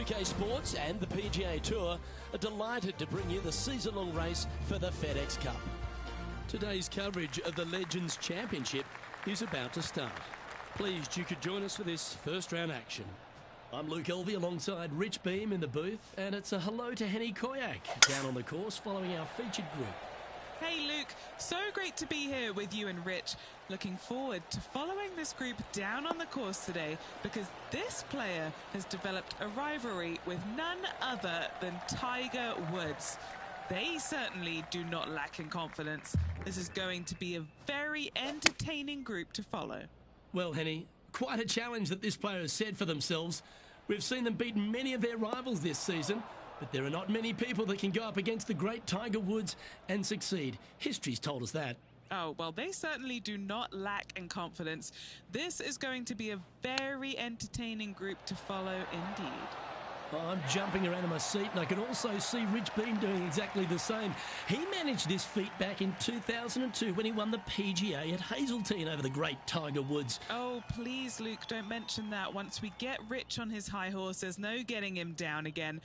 UK Sports and the PGA Tour are delighted to bring you the season-long race for the FedEx Cup. Today's coverage of the Legends Championship is about to start. Pleased you could join us for this first round action. I'm Luke Elvey alongside Rich Beam in the booth, and it's a hello to Henny Koyak down on the course following our featured group. Hey Luke, so great to be here with you and Rich. Looking forward to following this group down on the course today because this player has developed a rivalry with none other than Tiger Woods. They certainly do not lack in confidence. This is going to be a very entertaining group to follow. Well, Henny, quite a challenge that this player has set for themselves. We've seen them beat many of their rivals this season, but there are not many people that can go up against the great Tiger Woods and succeed. History's told us that. Oh, well, they certainly do not lack in confidence. This is going to be a very entertaining group to follow indeed. I'm jumping around in my seat, and I can also see Rich Beam doing exactly the same. He managed this feat back in 2002 when he won the PGA at Hazeltine over the great Tiger Woods. Oh, please, Luke, don't mention that. Once we get Rich on his high horse, there's no getting him down again.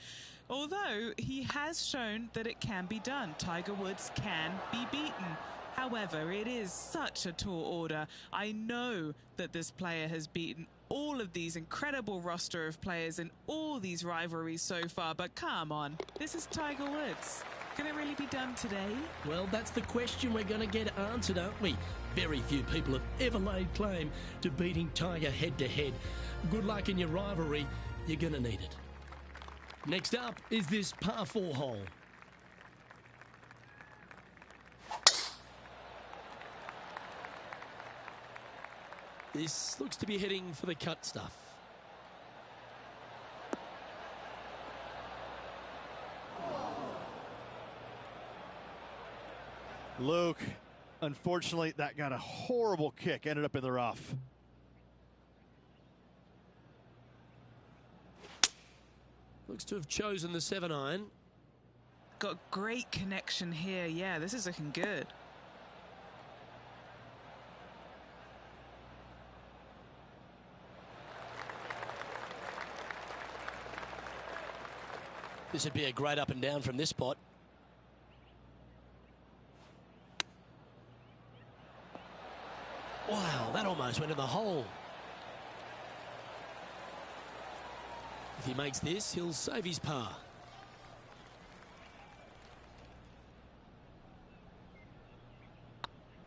Although he has shown that it can be done. Tiger Woods can be beaten. However, it is such a tall order. I know that this player has beaten all of these incredible roster of players in all these rivalries so far, but come on, this is Tiger Woods. Can it really be done today? Well, that's the question we're going to get answered, aren't we? Very few people have ever laid claim to beating Tiger head-to-head. Good luck in your rivalry. You're going to need it. Next up is this par 4 hole. This looks to be heading for the cut stuff. Luke, unfortunately, that got a horrible kick, ended up in the rough. Looks to have chosen the 7-iron. Got great connection here. Yeah, this is looking good. This would be a great up and down from this spot. Wow, that almost went in the hole. If he makes this, he'll save his par.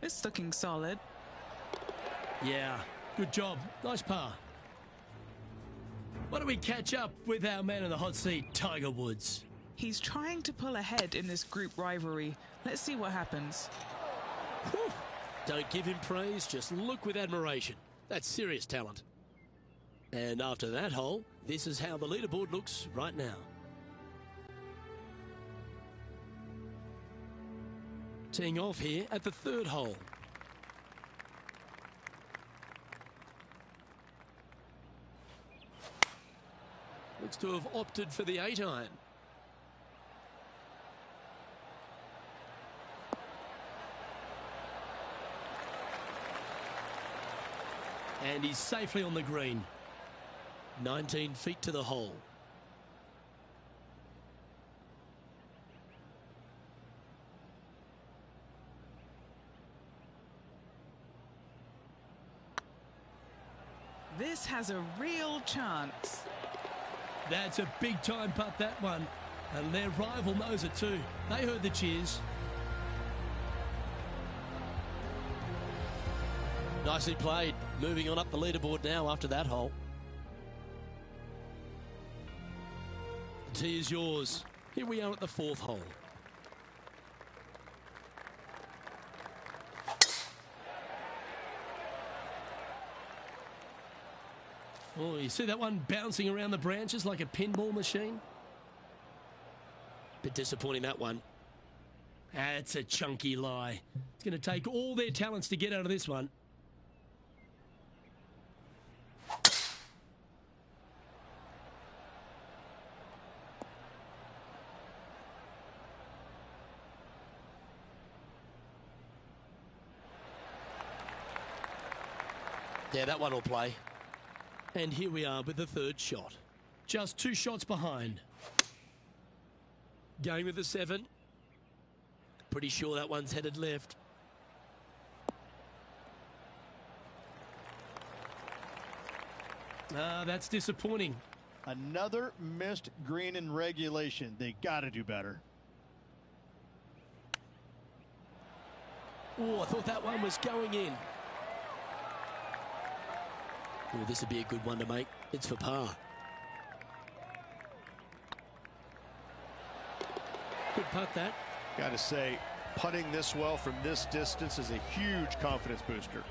It's looking solid. Yeah, good job. Nice par. Why don't we catch up with our man in the hot seat, Tiger Woods? He's trying to pull ahead in this group rivalry. Let's see what happens. Whew. Don't give him praise, just look with admiration. That's serious talent. And after that hole, this is how the leaderboard looks right now. Teeing off here at the 3rd hole. Looks to have opted for the 8-iron. And he's safely on the green. 19 feet to the hole. This has a real chance. That's a big time putt, that one. And their rival knows it too. They heard the cheers. Nicely played. Moving on up the leaderboard now after that hole. The tee is yours. Here we are at the 4th hole. Oh, you see that one bouncing around the branches like a pinball machine? Bit disappointing, that one. That's a chunky lie. It's going to take all their talents to get out of this one. Yeah, that one will play. And here we are with the 3rd shot. just 2 shots behind. Going with the 7. Pretty sure that one's headed left. That's disappointing. Another missed green in regulation. They got to do better. Oh, I thought that one was going in. Oh, this would be a good one to make. It's for par. Good putt, that. Got to say, putting this well from this distance is a huge confidence booster.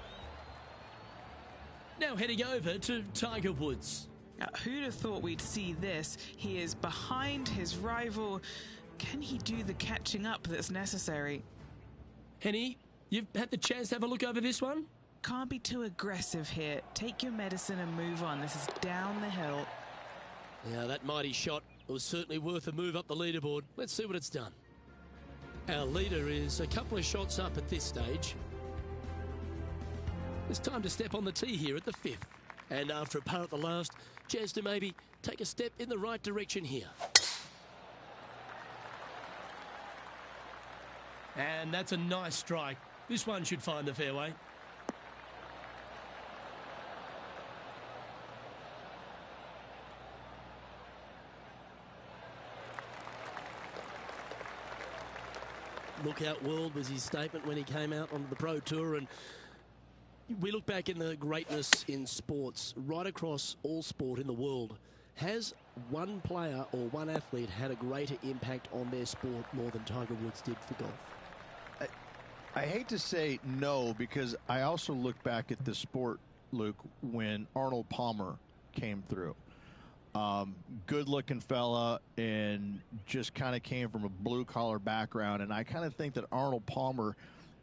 Now heading over to Tiger Woods. Now, who'd have thought we'd see this? He is behind his rival. Can he do the catching up that's necessary? Henny, you've had the chance to have a look over this one? Can't be too aggressive here. Take your medicine and move on. This is down the hill. Yeah, that mighty shot was certainly worth a move up the leaderboard. Let's see what it's done. Our leader is a couple of shots up at this stage. It's time to step on the tee here at the 5th. And after a par at the last, chance to maybe take a step in the right direction here. And that's a nice strike. This one should find the fairway. Lookout world was his statement when he came out onto the Pro Tour, and we look back in the greatness in sports, right across all sport in the world. Has one player or one athlete had a greater impact on their sport more than Tiger Woods did for golf? I hate to say no, because I also look back at the sport, Luke, when Arnold Palmer came through. Good-looking fella and just kind of came from a blue-collar background. And I kind of think that Arnold Palmer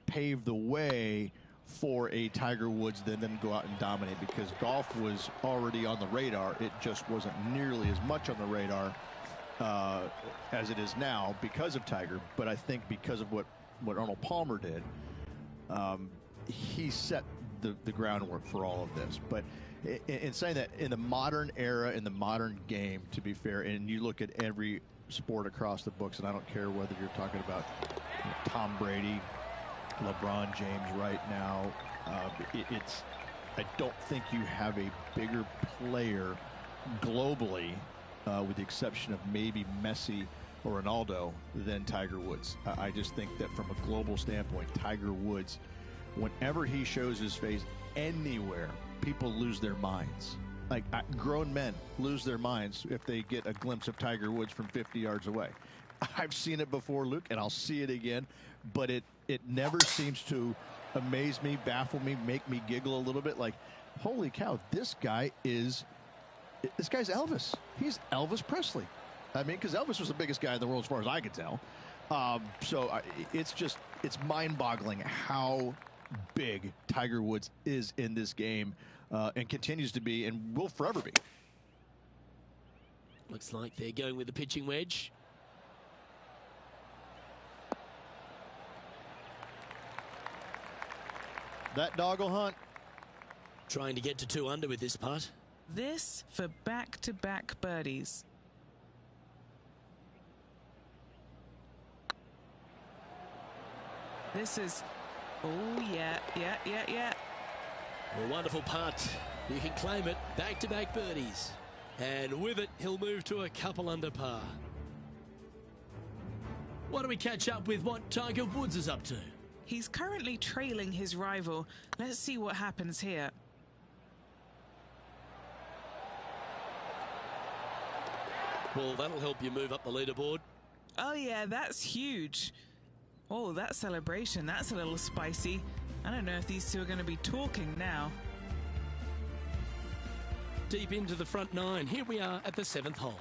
paved the way for a Tiger Woods then go out and dominate, because golf was already on the radar. It just wasn't nearly as much on the radar as it is now because of Tiger. But I think because of what Arnold Palmer did, he set the groundwork for all of this. But in saying that, in the modern era, in the modern game, to be fair, and you look at every sport across the books, and I don't care whether you're talking about Tom Brady, LeBron James right now, I don't think you have a bigger player globally, with the exception of maybe Messi or Ronaldo, than Tiger Woods. I just think that from a global standpoint, Tiger Woods, whenever he shows his face anywhere, people lose their minds. Like, grown men lose their minds if they get a glimpse of Tiger Woods from 50 yards away. I've seen it before, Luke, and I'll see it again, but it never seems to amaze me, baffle me, make me giggle a little bit. Like, holy cow, this guy's Elvis. He's Elvis Presley. I mean, because Elvis was the biggest guy in the world as far as I could tell. It's mind-boggling how big Tiger Woods is in this game, and continues to be, and will forever be. Looks like they're going with the pitching wedge. That dog will hunt. Trying to get to 2 under with this putt. This for back-to-back birdies. This is, oh yeah. A wonderful putt. You can claim it. Back-to-back birdies. And with it, he'll move to a couple under par. Why don't we catch up with what Tiger Woods is up to? He's currently trailing his rival. Let's see what happens here. Well, that'll help you move up the leaderboard. Oh yeah, that's huge. Oh, that celebration, that's a little spicy. I don't know if these two are going to be talking now. Deep into the front 9. Here we are at the 7th hole.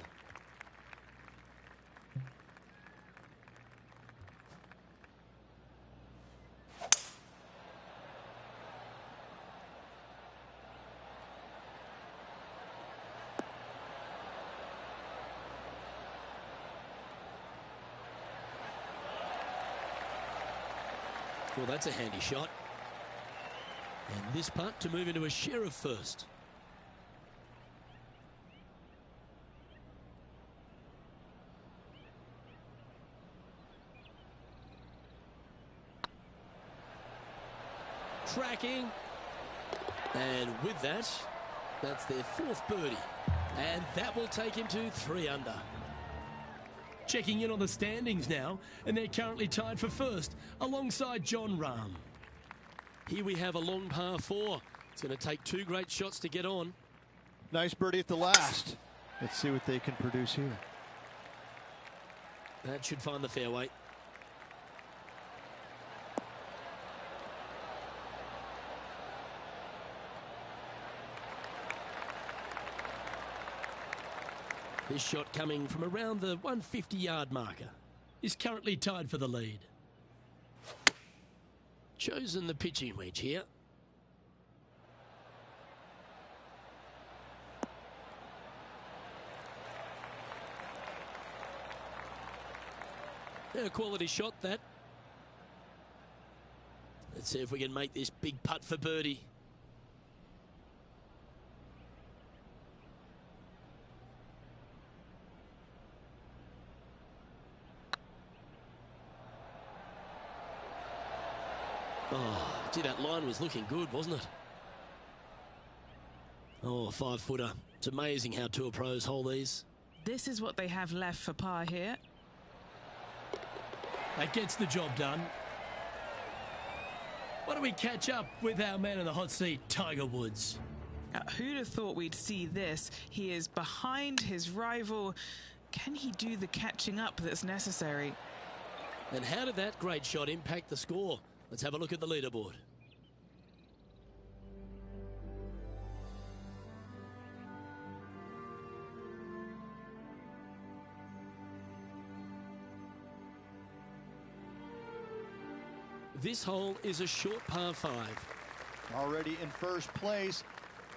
Well, that's a handy shot. And this putt to move into a share of first. tracking. And with that, that's their 4th birdie. And that will take him to 3 under. Checking in on the standings now, and they're currently tied for 1st, alongside John Rahm. Here we have a long par 4. It's going to take 2 great shots to get on. Nice birdie at the last. Let's see what they can produce here. That should find the fairway. This shot coming from around the 150-yard marker. Is currently tied for the lead. Chosen the pitching wedge here. A quality shot, that. Let's see if we can make this big putt for birdie. Oh, gee, that line was looking good, wasn't it? Oh, 5-footer. It's amazing how tour pros hold these. This is what they have left for par here. That gets the job done. Why don't we catch up with our man in the hot seat, Tiger Woods? Who'd have thought we'd see this? He is behind his rival. Can he do the catching up that's necessary? And how did that great shot impact the score? Let's have a look at the leaderboard. This hole is a short par 5. Already in 1st place,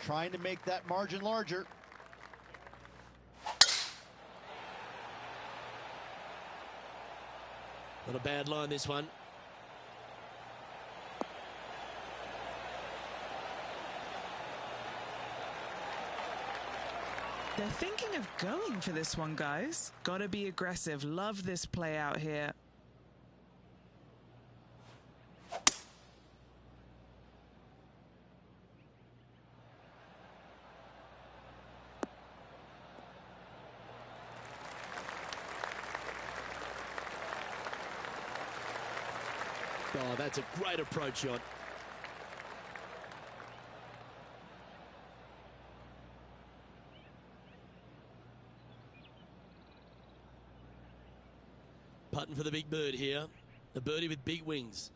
trying to make that margin larger. Not a bad line, this one. They're thinking of going for this one, guys. Gotta be aggressive. Love this play out here. Oh, that's a great approach shot. Putting for the big bird here. A birdie with big wings.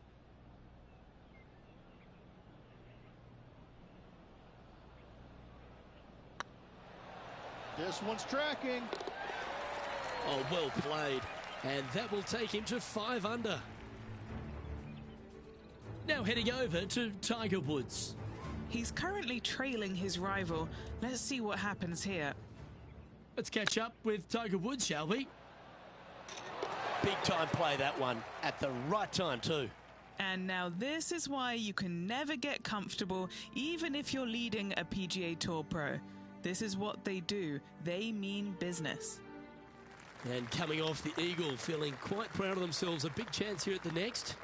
This one's tracking. Oh, well played. And that will take him to 5 under. Now heading over to Tiger Woods. He's currently trailing his rival. Let's see what happens here. Let's catch up with Tiger Woods, shall we? Big time play, that one. At the right time, too. And now this is why you can never get comfortable, even if you're leading a PGA Tour pro. This is what they do. They mean business. And coming off the eagle, feeling quite proud of themselves. A big chance here at the next.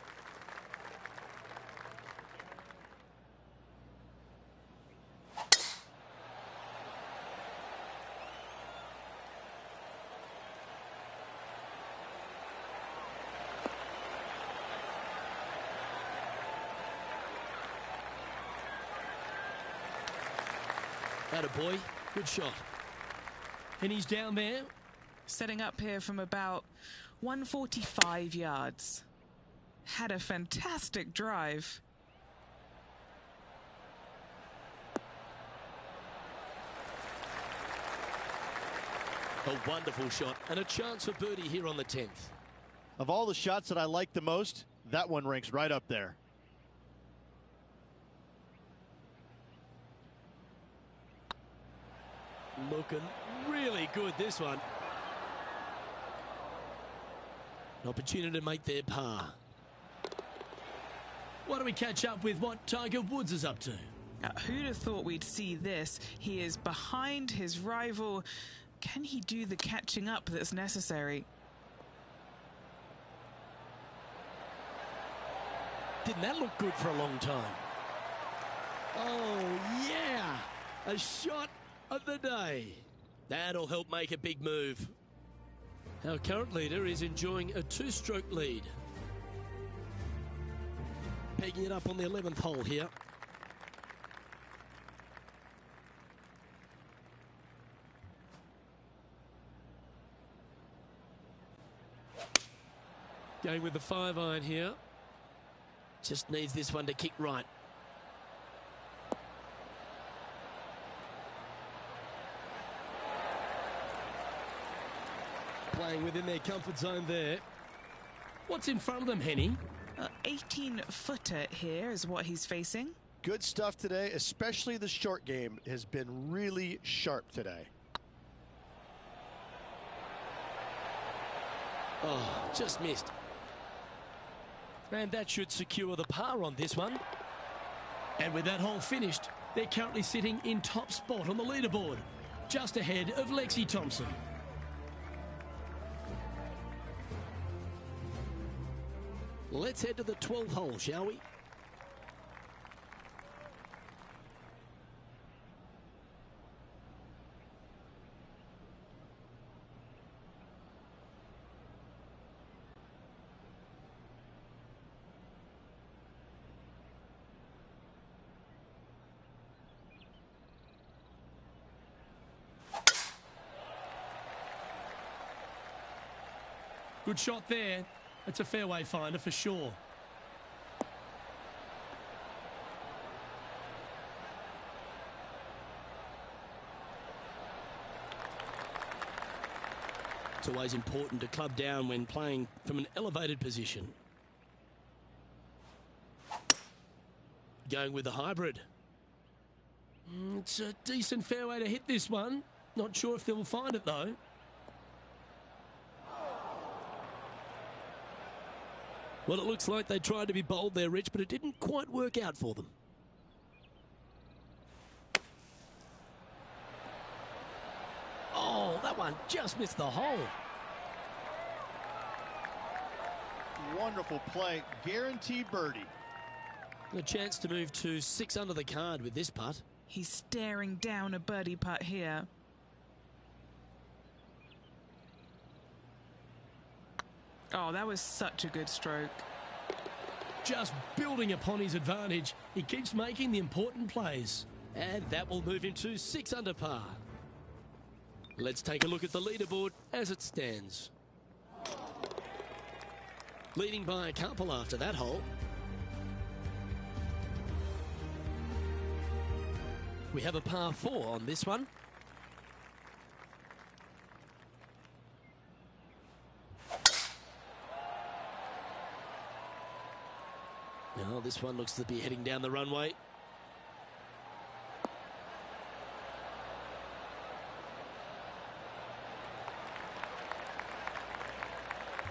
Attaboy, good shot. And he's down there. Setting up here from about 145 yards. Had a fantastic drive. A wonderful shot and a chance for birdie here on the 10th. Of all the shots that I like the most, that one ranks right up there. Looking really good, this one. An opportunity to make their par. Why don't we catch up with what Tiger Woods is up to? Who'd have thought we'd see this? He is behind his rival. Can he do the catching up that's necessary? Didn't that look good for a long time? Oh, yeah. A shot of the day. That'll help make a big move. Our current leader is enjoying a 2-stroke lead. Pegging it up on the 11th hole here. Going with the 5-iron here. Just needs this one to kick right. Playing within their comfort zone there. What's in front of them, Henny? 18-footer here is what he's facing. Good stuff today, especially the short game has been really sharp today. Oh, just missed. And that should secure the par on this one. And with that hole finished, they're currently sitting in top spot on the leaderboard, just ahead of Lexi Thompson. Let's head to the 12th hole, shall we? Good shot there. It's a fairway finder for sure. It's always important to club down when playing from an elevated position. Going with the hybrid. It's a decent fairway to hit this one. Not sure if they'll find it though. Well, it looks like they tried to be bold there, Rich, but it didn't quite work out for them. Oh, that one just missed the hole. Wonderful play, guaranteed birdie. A chance to move to 6 under the card with this putt. He's staring down a birdie putt here. Oh, that was such a good stroke. Just building upon his advantage. He keeps making the important plays. And that will move him to 6 under par. Let's take a look at the leaderboard as it stands. Leading by a couple after that hole. We have a par 4 on this one. Now this one looks to be heading down the runway.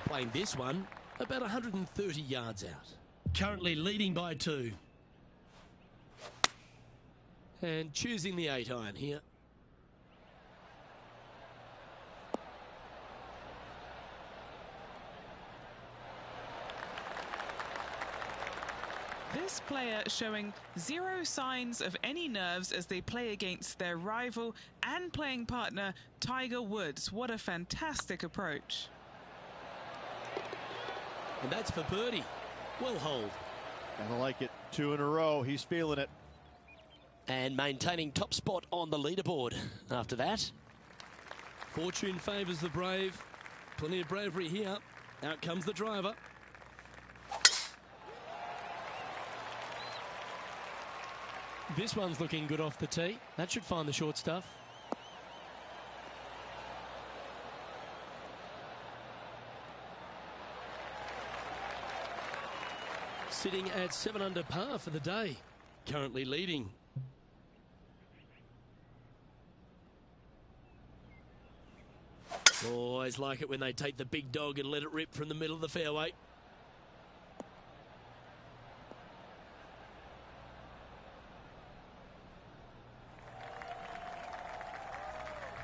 Playing this one about 130 yards out. Currently leading by 2. And choosing the 8-iron here. This player showing zero signs of any nerves as they play against their rival and playing partner, Tiger Woods. What a fantastic approach. And that's for birdie. Well holed. Kinda like it. 2 in a row. He's feeling it. And maintaining top spot on the leaderboard after that. Fortune favours the brave. Plenty of bravery here. Out comes the driver. This one's looking good off the tee. That should find the short stuff. Sitting at 7 under par for the day. Currently leading. Always like it when they take the big dog and let it rip from the middle of the fairway.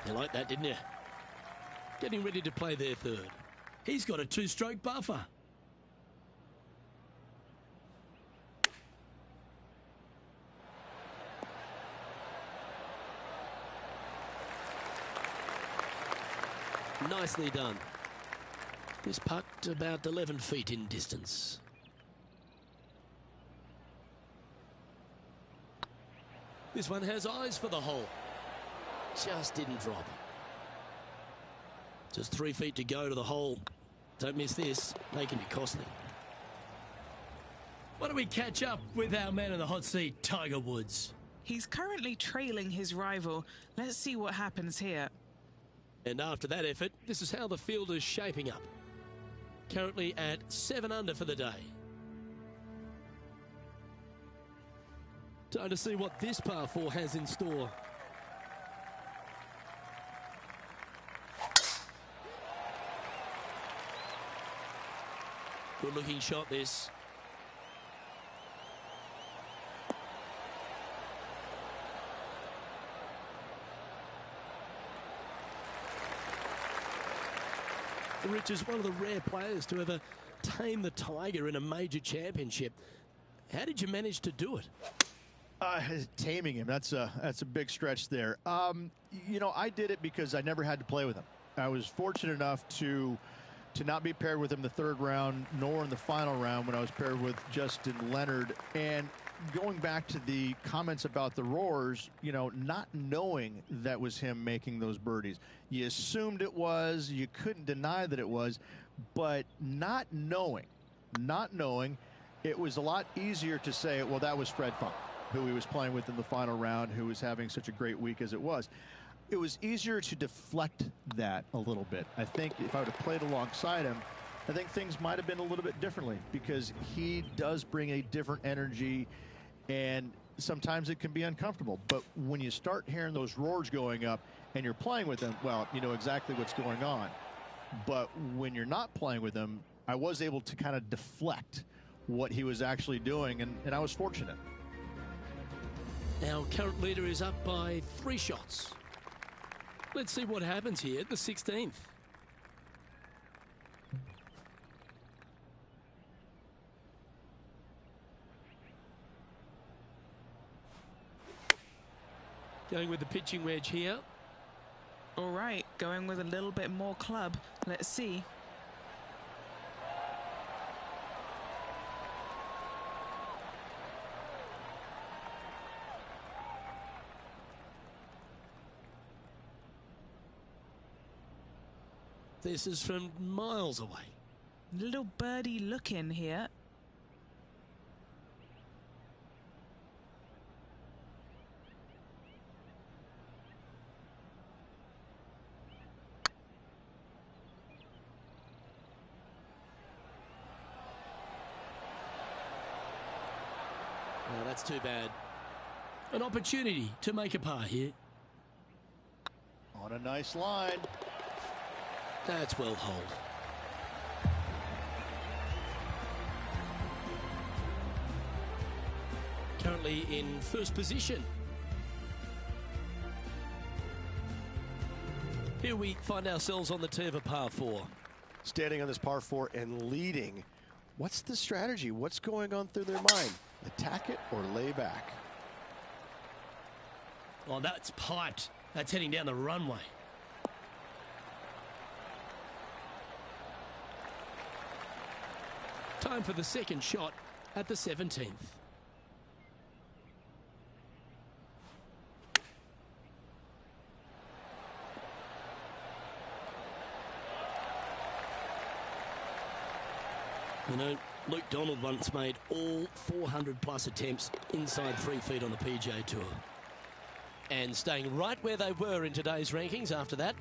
You like that, didn't you? Getting ready to play their 3rd. He's got a 2-stroke buffer. Nicely done. This putt about 11 feet in distance. This one has eyes for the hole. Just didn't drop. Just 3 feet to go to the hole. Don't miss this. They can be costly. Why don't we catch up with our man in the hot seat, Tiger Woods? He's currently trailing his rival. Let's see what happens here. And after that effort, this is how the field is shaping up. Currently at 7 under for the day. Time to see what this par 4 has in store. Good looking shot this. Rich is one of the rare players to ever tame the Tiger in a major championship. How did you manage to do it? Taming him, that's a big stretch there. You know, I did it because I never had to play with him. I was fortunate enough to not be paired with him the third round, nor in the final round when I was paired with Justin Leonard. And going back to the comments about the roars, you know, not knowing that was him making those birdies. You assumed it was, you couldn't deny that it was, but not knowing, it was a lot easier to say, well, that was Fred Funk, who he was playing with in the final round, who was having such a great week as it was. It was easier to deflect that a little bit. I think if I would have played alongside him, I think things might have been a little bit differently, because he does bring a different energy, and sometimes it can be uncomfortable. But when you start hearing those roars going up and you're playing with them, well, you know exactly what's going on. But when you're not playing with him, I was able to kind of deflect what he was actually doing, and I was fortunate. Our current leader is up by 3 shots. Let's see what happens here at the 16th. Going with the pitching wedge here. All right, going with a little bit more club. Let's see. This is from miles away. Little birdie look in here. Oh, that's too bad. An opportunity to make a par here. On a nice line. That's well holed. Currently in first position. Here we find ourselves on the tee of a par 4. Standing on this par 4 and leading. What's the strategy? What's going on through their mind? Attack it or lay back? Oh, that's piped. That's heading down the runway. Time for the second shot at the 17th. You know, Luke Donald once made all 400-plus attempts inside 3 feet on the PGA Tour. And staying right where they were in today's rankings after that.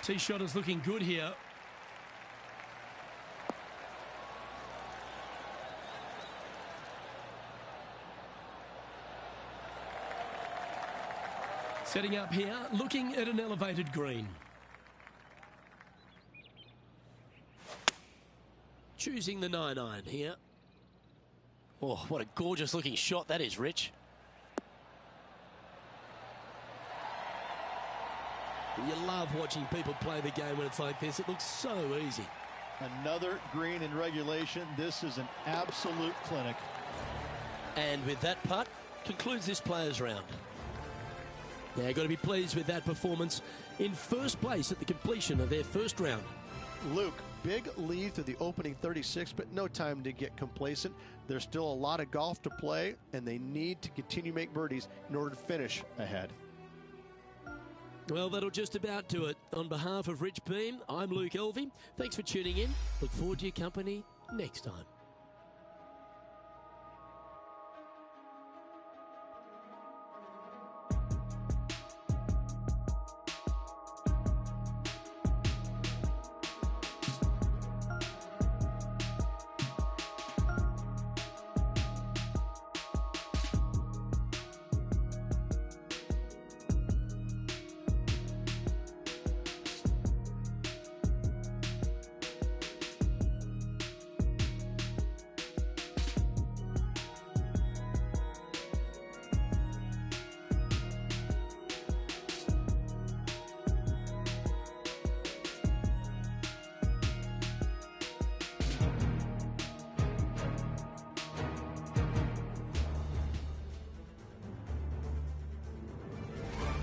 Tee shot is looking good here. Setting up here, looking at an elevated green. Choosing the 9-iron here. Oh, what a gorgeous looking shot that is, Rich. You love watching people play the game when it's like this. It looks so easy. Another green in regulation. This is an absolute clinic. And with that putt, concludes this players' round. Now, got to be pleased with that performance in first place at the completion of their first round. Luke, big lead through the opening 36, but no time to get complacent. There's still a lot of golf to play, and they need to continue to make birdies in order to finish ahead. Well, that'll just about do it. On behalf of Rich Beam, I'm Luke Elvey. Thanks for tuning in. Look forward to your company next time.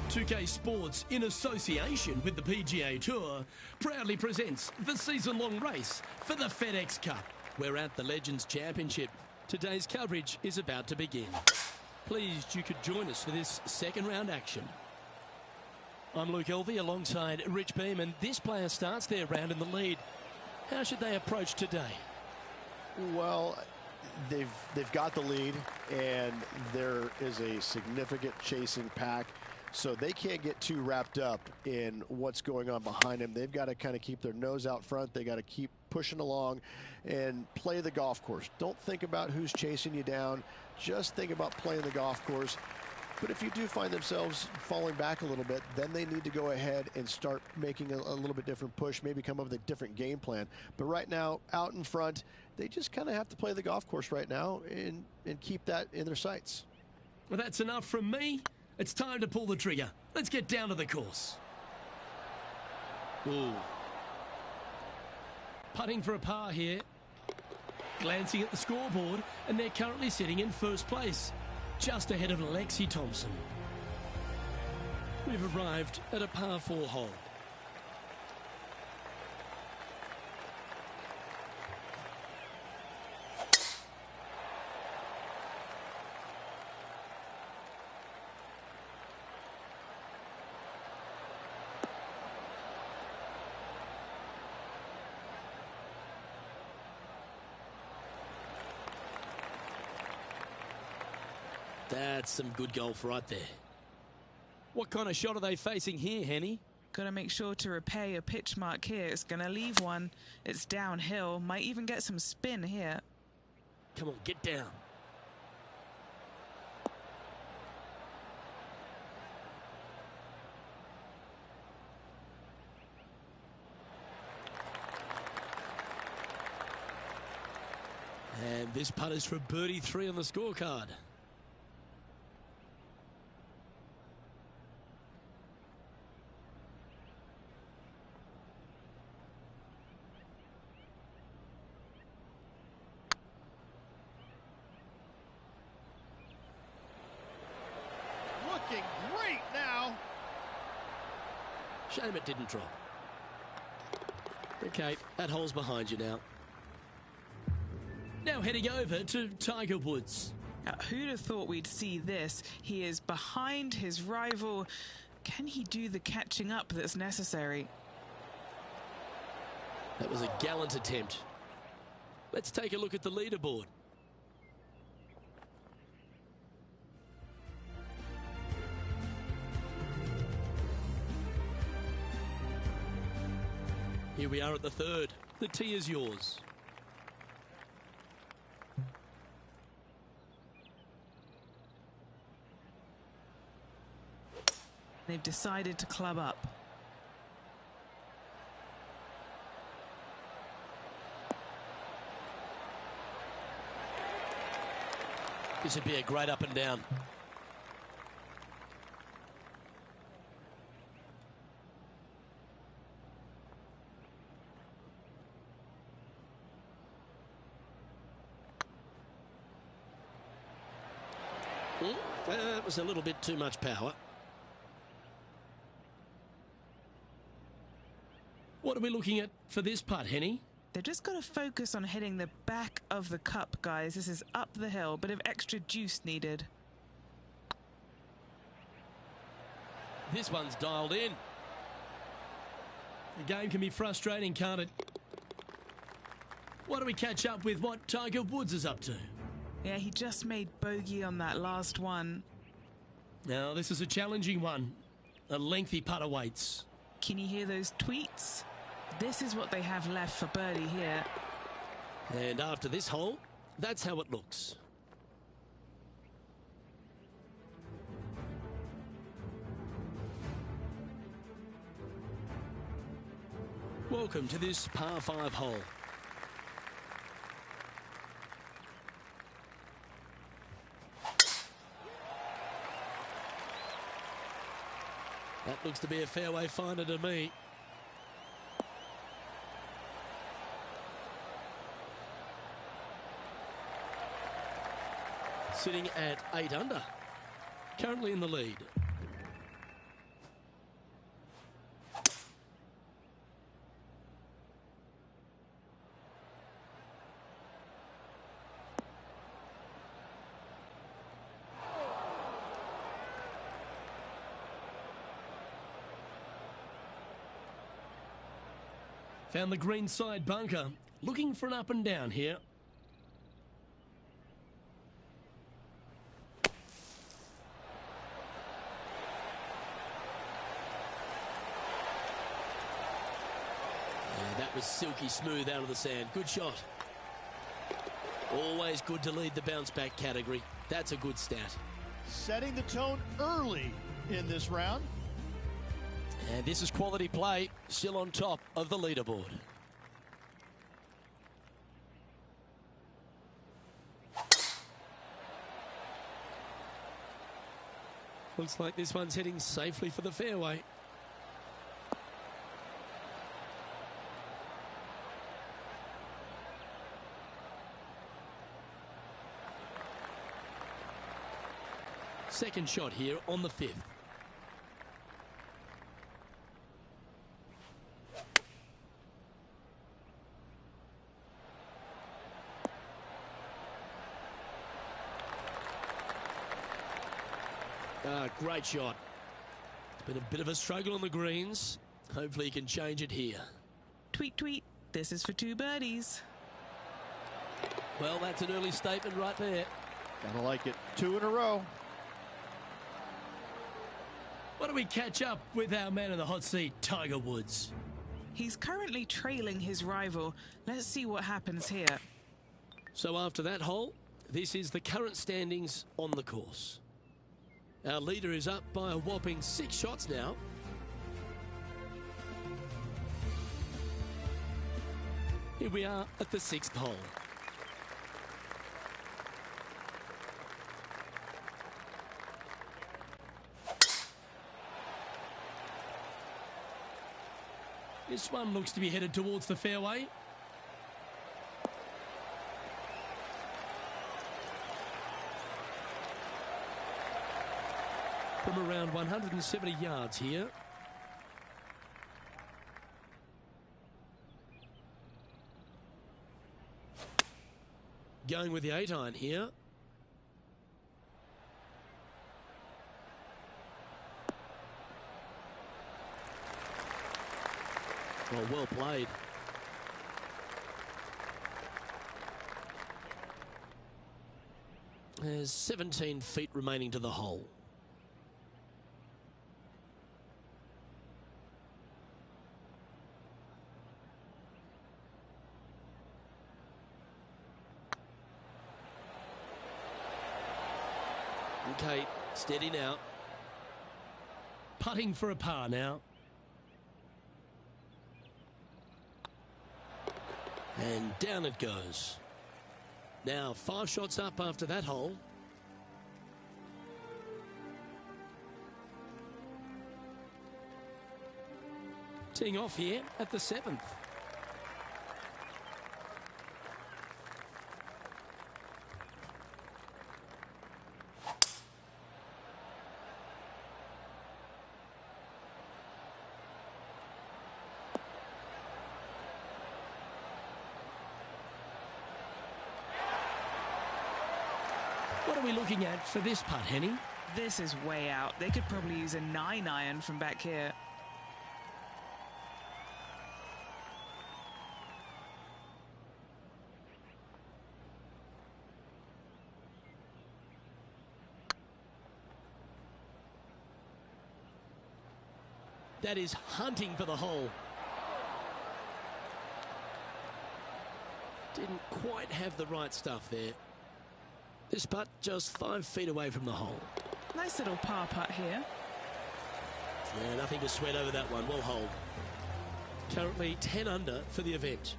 .2K Sports, in association with the PGA Tour, proudly presents the season-long race for the FedEx Cup. We're at the Legends Championship. Today's coverage is about to begin. Pleased you could join us for this second round action. I'm Luke Elvey alongside Rich Beam, and this player starts their round in the lead. How should they approach today? Well, they've got the lead, and there is a significant chasing pack. So they can't get too wrapped up in what's going on behind them. They've got to kind of keep their nose out front. They got to keep pushing along and play the golf course. Don't think about who's chasing you down. Just think about playing the golf course. But if you do find themselves falling back a little bit, then they need to go ahead and start making a little bit different push, maybe come up with a different game plan. But right now, out in front, they just kind of have to play the golf course right now and keep that in their sights. Well, that's enough from me. It's time to pull the trigger. Let's get down to the course. Ooh. Putting for a par here. Glancing at the scoreboard, and they're currently sitting in first place, just ahead of Lexi Thompson. We've arrived at a par 4 hole. That's some good golf right there. What kind of shot are they facing here, Henny? Got to make sure to repair your pitch mark here. It's going to leave one. It's downhill. Might even get some spin here. Come on, get down. And this putt is for birdie 3 on the scorecard. Looking great now. Shame it didn't drop. Okay, that hole's behind you now. Now heading over to Tiger Woods. Now, who'd have thought we'd see this? He is behind his rival. Can he do the catching up that's necessary? That was a gallant attempt. Let's take a look at the leaderboard. Here we are at the third. The tee is yours. They've decided to club up. This would be a great up and down. It was a little bit too much power. What are we looking at for this putt, Henny? They've just got to focus on hitting the back of the cup, guys. This is up the hill, bit of extra juice needed. This one's dialed in. The game can be frustrating, can't it? Why do we catch up with what Tiger Woods is up to? Yeah, he just made bogey on that last one. Now, this is a challenging one. A lengthy putt awaits. Can you hear those tweets? This is what they have left for birdie here. And after this hole, that's how it looks. Welcome to this par 5 hole. That looks to be a fairway finder to me. Sitting at 8 under. Currently in the lead. Found the green side bunker. Looking for an up and down here. That was silky smooth out of the sand. Good shot. Always good to lead the bounce back category. That's a good stat. Setting the tone early in this round. And this is quality play, still on top of the leaderboard. Looks like this one's heading safely for the fairway. Second shot here on the 5th. Great shot. It's been a bit of a struggle on the greens. Hopefully he can change it here. Tweet, tweet. This is for 2 birdies. Well, that's an early statement right there. Gotta like it. 2 in a row. Why don't we catch up with our man in the hot seat, Tiger Woods? He's currently trailing his rival. Let's see what happens here. So after that hole, this is the current standings on the course. Our leader is up by a whopping 6 shots now. Here we are at the 6th hole. This one looks to be headed towards the fairway. From around 170 yards here. Going with the 8-iron here. Well played. There's 17 feet remaining to the hole. Okay, steady now. Putting for a par now. And down it goes. Now 5 shots up after that hole. Teeing off here at the 7th. are we looking at for this putt, Henny? This is way out. They could probably use a 9-iron from back here. That is hunting for the hole. Didn't quite have the right stuff there. This putt just 5 feet away from the hole. Nice little par putt here. Yeah, nothing to sweat over that one. Well hold. Currently 10 under for the event.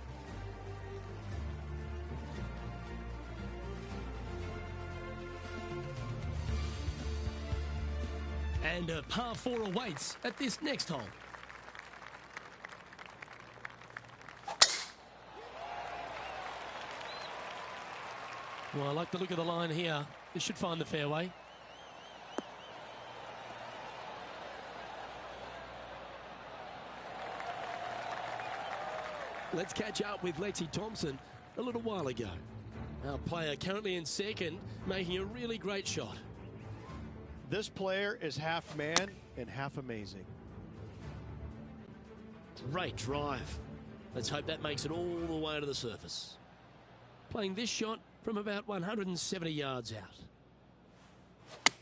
And a par 4 awaits at this next hole. Well, I like the look of the line here. This should find the fairway. Let's catch up with Lexi Thompson a little while ago. Our player currently in second, making a really great shot. This player is half man and half amazing. Great drive. Let's hope that makes it all the way to the surface. Playing this shot from about 170 yards out.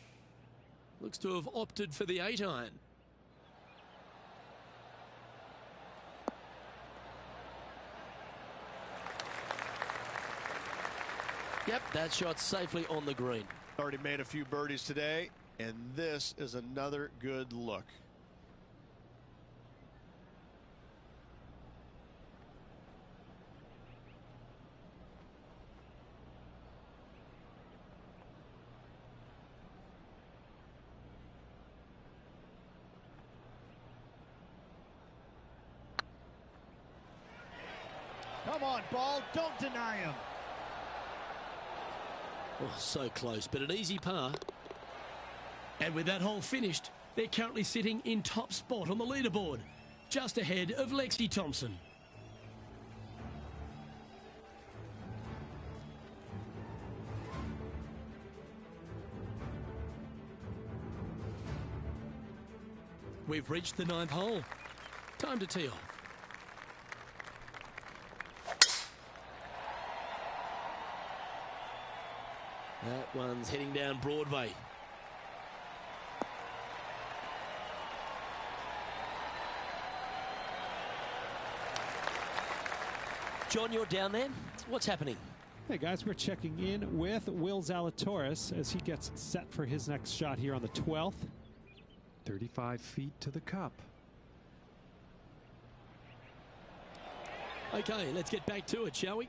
Looks to have opted for the 8-iron. Yep, that shot safely on the green. Already made a few birdies today, and this is another good look. Come on, ball, don't deny him. Oh, so close, but an easy par. And with that hole finished, they're currently sitting in top spot on the leaderboard, just ahead of Lexi Thompson. We've reached the 9th hole. Time to tee off. That one's heading down Broadway. John, you're down there. What's happening? Hey guys, we're checking in with Will Zalatoris as he gets set for his next shot here on the 12th. 35 feet to the cup. Okay, let's get back to it, shall we?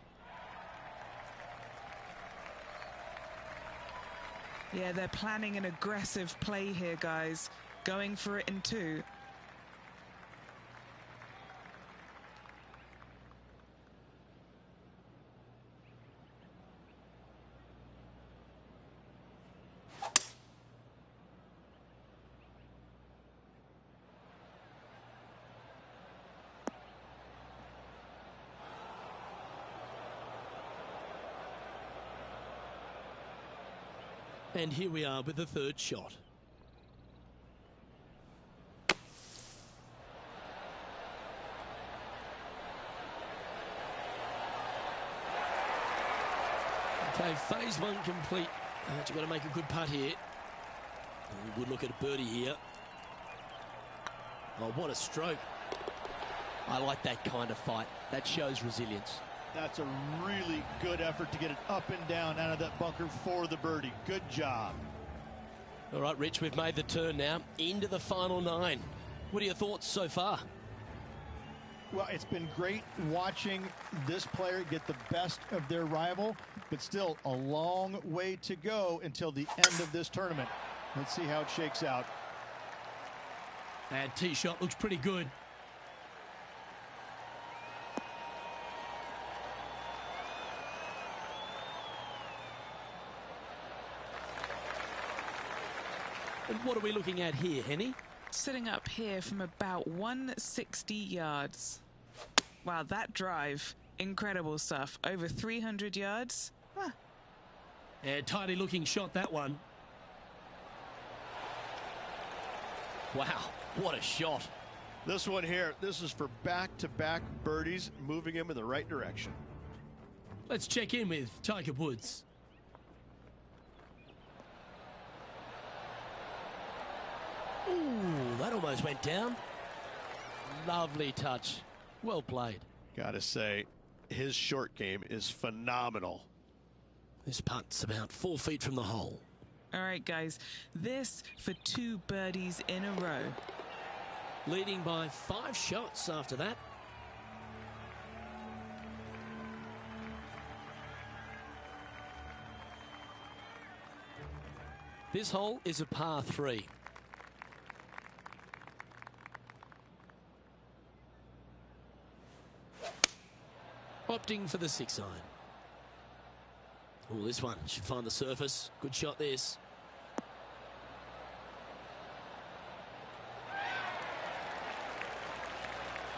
Yeah, they're planning an aggressive play here, guys. Going for it in 2. And here we are with the 3rd shot. Okay, phase 1 complete. You've got to make a good putt here. Oh, good look at a birdie here. Oh, what a stroke. I like that kind of fight. That shows resilience. That's a really good effort to get it up and down out of that bunker for the birdie. Good job. All right, Rich, we've made the turn now into the final 9. What are your thoughts so far? Well, it's been great watching this player get the best of their rival, but still a long way to go until the end of this tournament. Let's see how it shakes out. And tee shot looks pretty good. And what are we looking at here, Henny? Sitting up here from about 160 yards. Wow, that drive. Incredible stuff. Over 300 yards. And tidy looking shot, that one. Wow, what a shot. This one here, this is for back-to-back birdies, moving him in the right direction. Let's check in with Tiger Woods. Ooh, that almost went down. Lovely touch. Well played. Gotta say, his short game is phenomenal. This putt's about 4 feet from the hole. All right, guys, this for 2 birdies in a row. Leading by 5 shots after that. This hole is a par 3. Opting for the 6 iron. Oh, this one should find the surface. Good shot, this.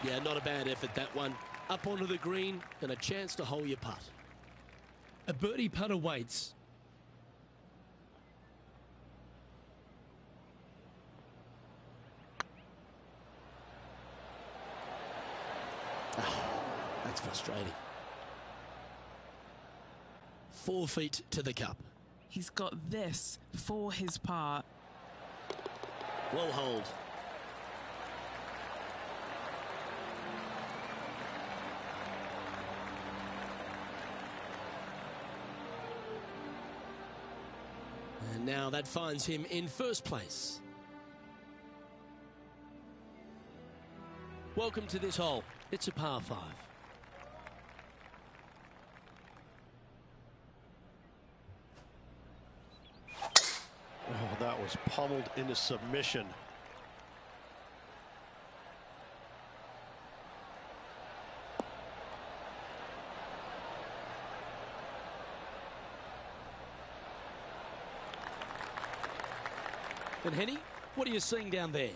Yeah, not a bad effort, that one. Up onto the green and a chance to hole your putt. A birdie putt awaits. Oh, that's frustrating. 4 feet to the cup. He's got this for his par. Well holed. And now that finds him in first place. Welcome to this hole. It's a par 5. Oh, that was pummeled into submission. And Henny, what are you seeing down there?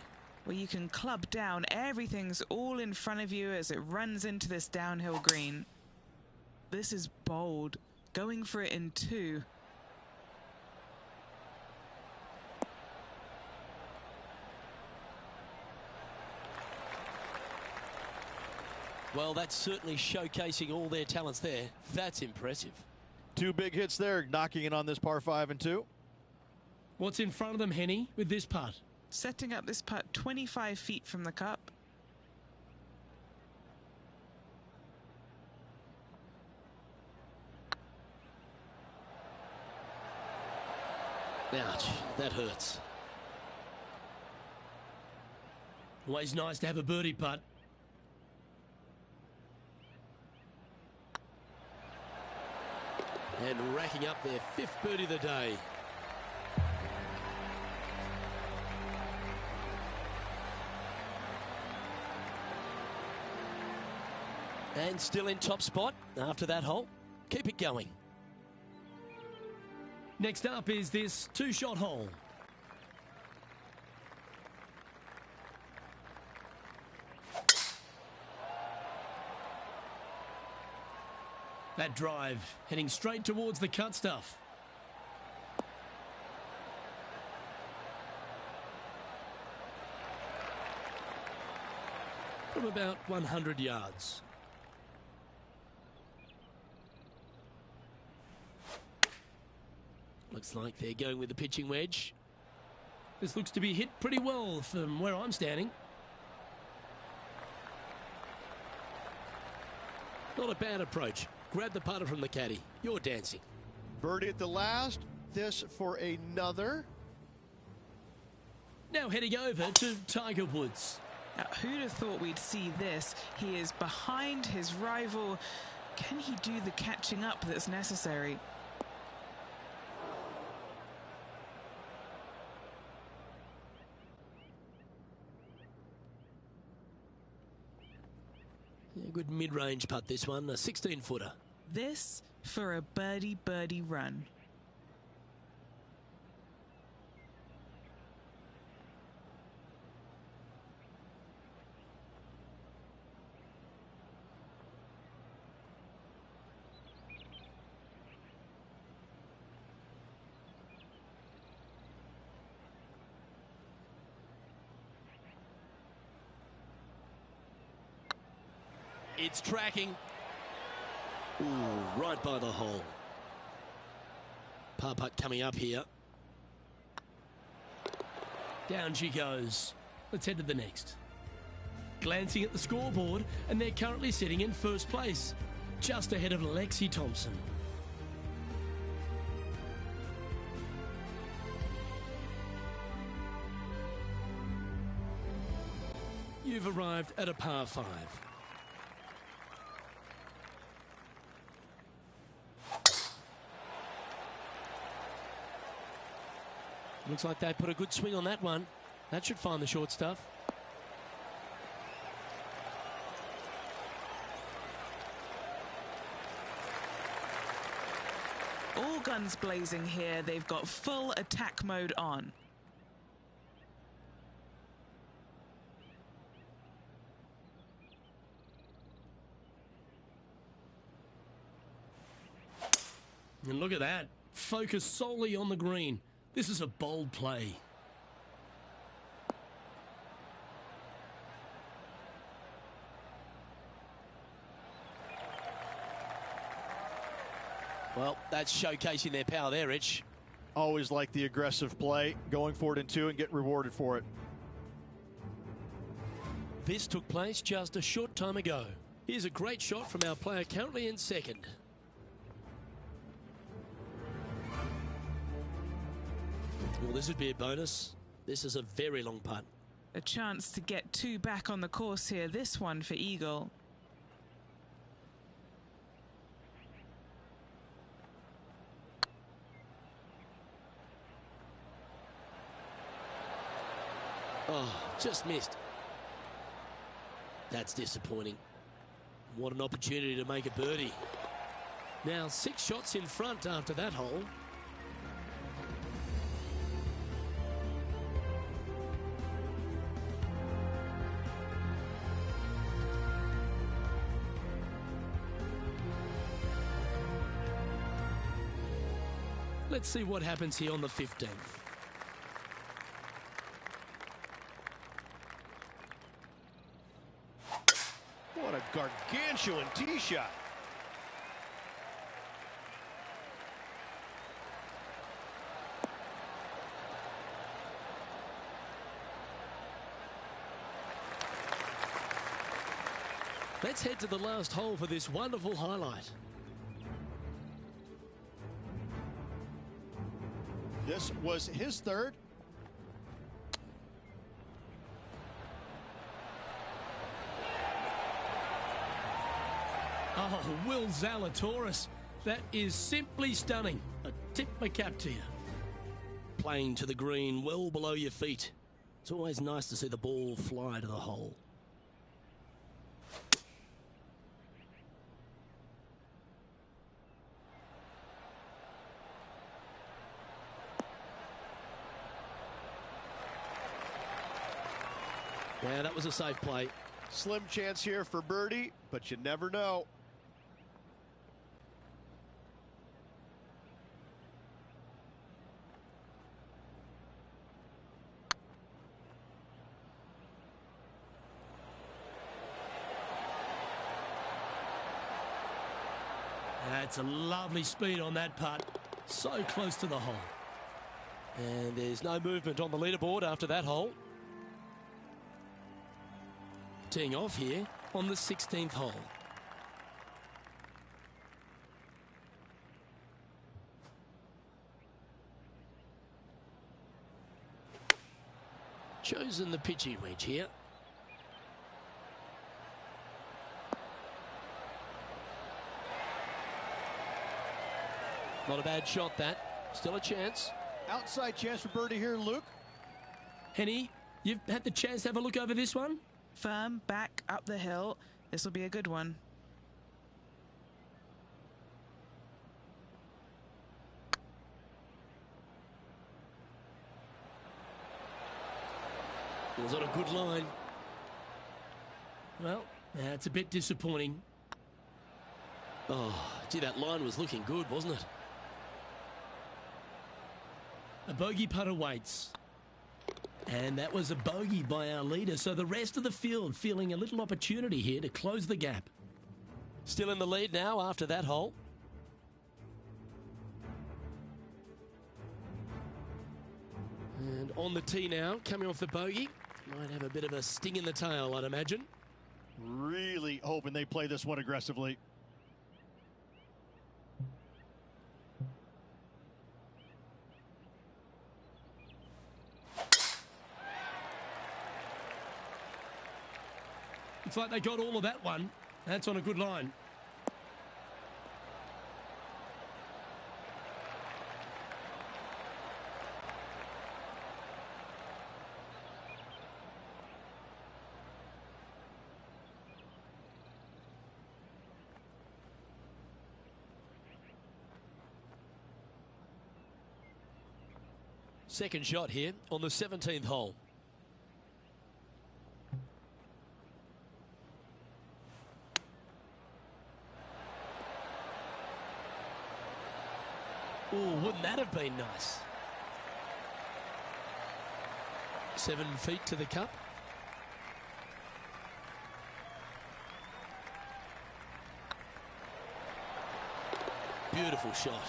Well, you can club down. Everything's all in front of you as it runs into this downhill green. This is bold. Going for it in 2. Well, that's certainly showcasing all their talents there. That's impressive. 2 big hits there, knocking in on this par 5 and 2. What's in front of them, Henny, with this putt? Setting up this putt 25 feet from the cup. Ouch, that hurts. Always nice to have a birdie putt. And racking up their 5th birdie of the day. And still in top spot after that hole. Keep it going. Next up is this 2-shot hole. That drive heading straight towards the cut stuff. From about 100 yards. Looks like they're going with the pitching wedge. This looks to be hit pretty well from where I'm standing. Not a bad approach. Grab the putter from the caddy. You're dancing. Birdie at the last. This for another. Now heading over to Tiger Woods. Now, who'd have thought we'd see this? He is behind his rival. Can he do the catching up that's necessary? Yeah, good mid-range putt, this one. A 16-footer. This for a birdie run. It's tracking. Ooh, right by the hole. Par putt coming up here. Down she goes. Let's head to the next. Glancing at the scoreboard, and they're currently sitting in first place, just ahead of Lexi Thompson. You've arrived at a par 5. Looks like they put a good swing on that one. That should find the short stuff. All guns blazing here. They've got full attack mode on. And look at that. Focus solely on the green. This is a bold play. Well, that's showcasing their power there, Rich. Always like the aggressive play, going for it in 2 and get rewarded for it. This took place just a short time ago. Here's a great shot from our player currently in second. Well, this would be a bonus. This is a very long putt. A chance to get 2 back on the course here. This one for Eagle. Oh, just missed. That's disappointing. What an opportunity to make a birdie. Now 6 shots in front after that hole. Let's see what happens here on the 15th. What a gargantuan tee shot. Let's head to the last hole for this wonderful highlight. This was his third. Oh, Will Zalatoris. That is simply stunning. I tip my cap to you. Playing to the green well below your feet. It's always nice to see the ball fly to the hole. Yeah, that was a safe play. Slim chance here for birdie, but you never know. That's a lovely speed on that putt. So close to the hole. And there's no movement on the leaderboard after that hole. Teeing off here on the 16th hole. Chosen the pitchy wedge here. Not a bad shot, that. Still a chance. Outside chance for birdie here, Luke. Henny, you've had the chance to have a look over this one? Firm, back, up the hill. This will be a good one. It was on a good line. Well, that's a bit disappointing. Oh, gee, that line was looking good, wasn't it? A bogey putt awaits. And that was a bogey by our leader, so the rest of the field feeling a little opportunity here to close the gap. Still in the lead now after that hole. And on the tee now, coming off the bogey. Might have a bit of a sting in the tail, I'd imagine. Really hoping they play this one aggressively. It's like they got all of that one. That's on a good line. Second shot here on the 17th hole. Oh, wouldn't that have been nice? 7 feet to the cup. Beautiful shot.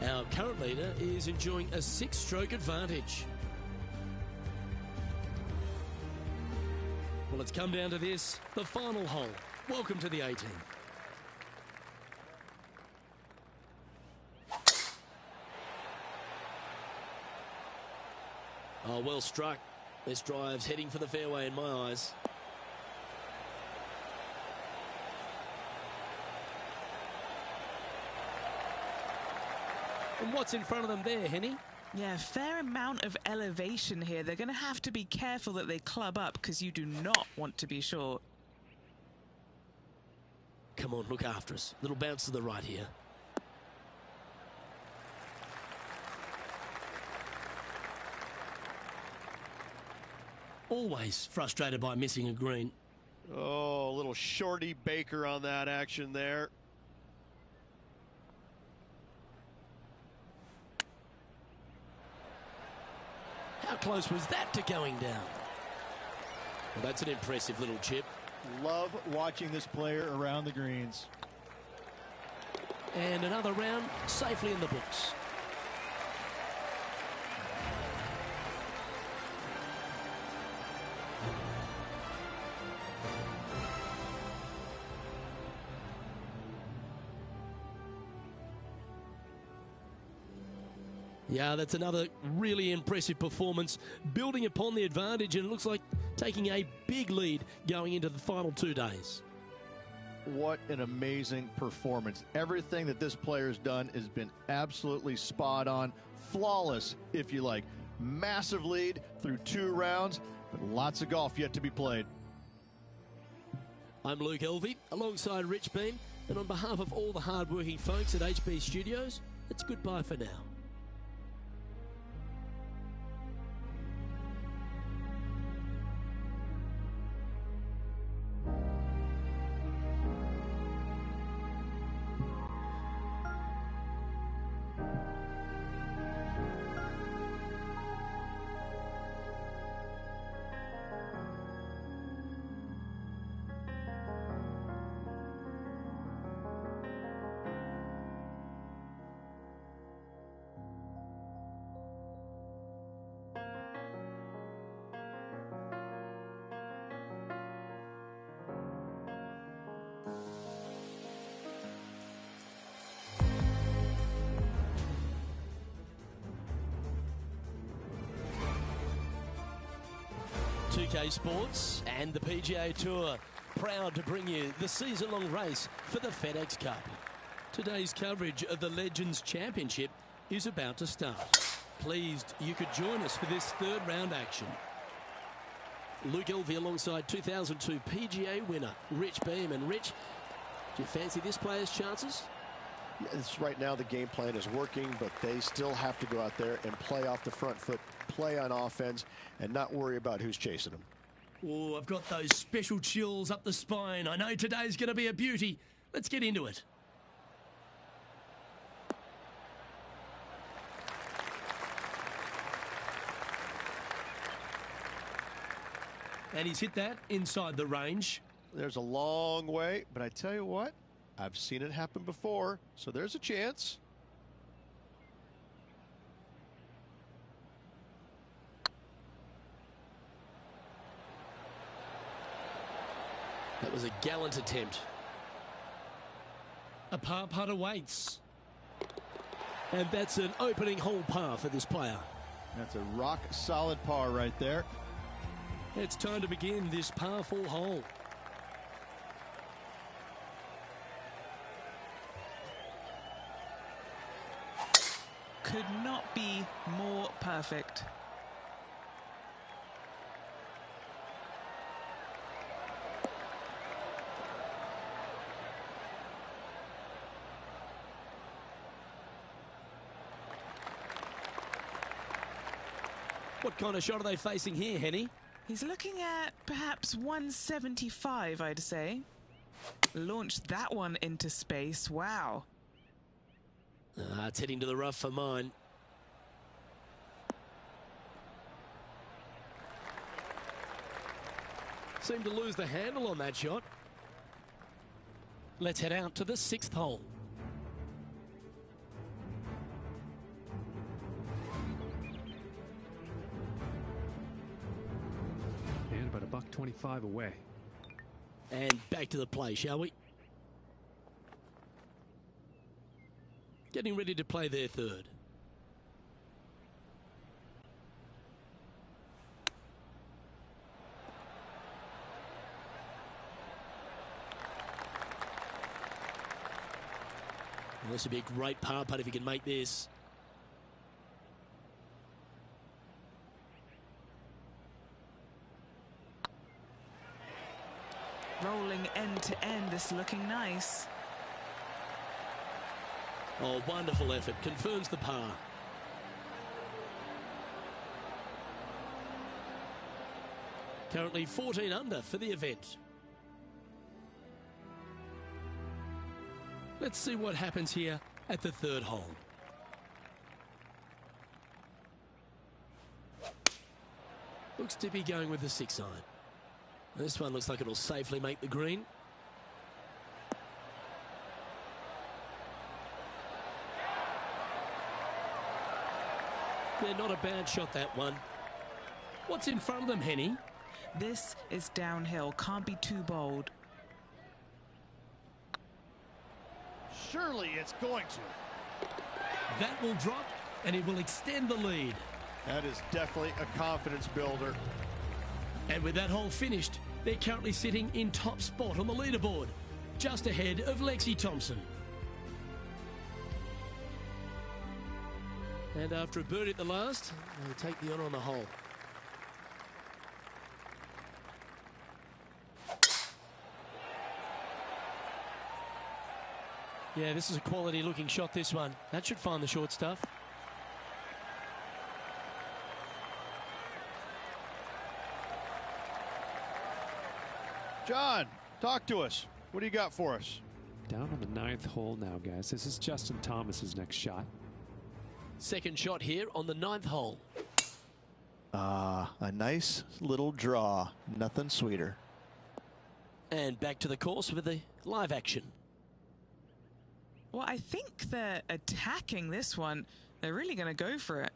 Our current leader is enjoying a 6-stroke advantage. Well, it's come down to this, the final hole. Welcome to the 18th. Oh, well struck. This drive's heading for the fairway in my eyes. And what's in front of them there, Henny? Yeah, fair amount of elevation here. They're going to have to be careful that they club up because you do not want to be short. Come on, look after us. Little bounce to the right here. Always frustrated by missing a green. Oh, a little shorty Baker on that action there. How close was that to going down? Well, that's an impressive little chip. Love watching this player around the greens. And another round safely in the books. Yeah, that's another really impressive performance, building upon the advantage, and it looks like taking a big lead going into the final 2 days. What an amazing performance. Everything that this player has done has been absolutely spot on, flawless, if you like. Massive lead through 2 rounds, but lots of golf yet to be played. I'm Luke Elvey, alongside Rich Beam, and on behalf of all the hard-working folks at HB Studios, it's goodbye for now. UK Sports and the PGA Tour proud to bring you the season-long race for the FedEx Cup. Today's coverage of the Legends Championship is about to start. Pleased you could join us for this 3rd round action. Luke Elvey alongside 2002 PGA winner Rich Beam. And Rich, do you fancy this player's chances? It's right now the game plan is working, but they still have to go out there and play off the front foot, play on offense, and not worry about who's chasing them. Oh, I've got those special chills up the spine. I know today's going to be a beauty. Let's get into it. And he's hit that inside the range. There's a long way, but I tell you what, I've seen it happen before, so there's a chance. That was a gallant attempt. A par putt awaits. And that's an opening hole par for this player. That's a rock solid par right there. It's time to begin this par 4 hole. Could not be more perfect. What kind of shot are they facing here, Henny? He's looking at perhaps 175, I'd say. Launched that one into space. Wow. It's heading to the rough for mine. Seemed to lose the handle on that shot. Let's head out to the 6th hole. And about $125 away. And back to the play, shall we? Getting ready to play their 3rd. Well, this would be a great par putt if he can make this. Rolling end to end, this looking nice. Oh, wonderful effort. Confirms the par. Currently 14 under for the event. Let's see what happens here at the 3rd hole. Looks to be going with the 6 iron. This one looks like it'll safely make the green. Yeah, not a bad shot, that one. What's in front of them, Henny? This is downhill. Can't be too bold. Surely it's going to. That will drop, and it will extend the lead. That is definitely a confidence builder. And with that hole finished, they're currently sitting in top spot on the leaderboard, just ahead of Lexi Thompson. And after a birdie at the last, they take the honour on the hole. Yeah, this is a quality looking shot, this one. That should find the short stuff. John, talk to us. What do you got for us? Down on the 9th hole now, guys. This is Justin Thomas's next shot. Second shot here on the 9th hole. A nice little draw. Nothing sweeter. And back to the course with the live action. Well, I think they're attacking this one. They're really going to go for it.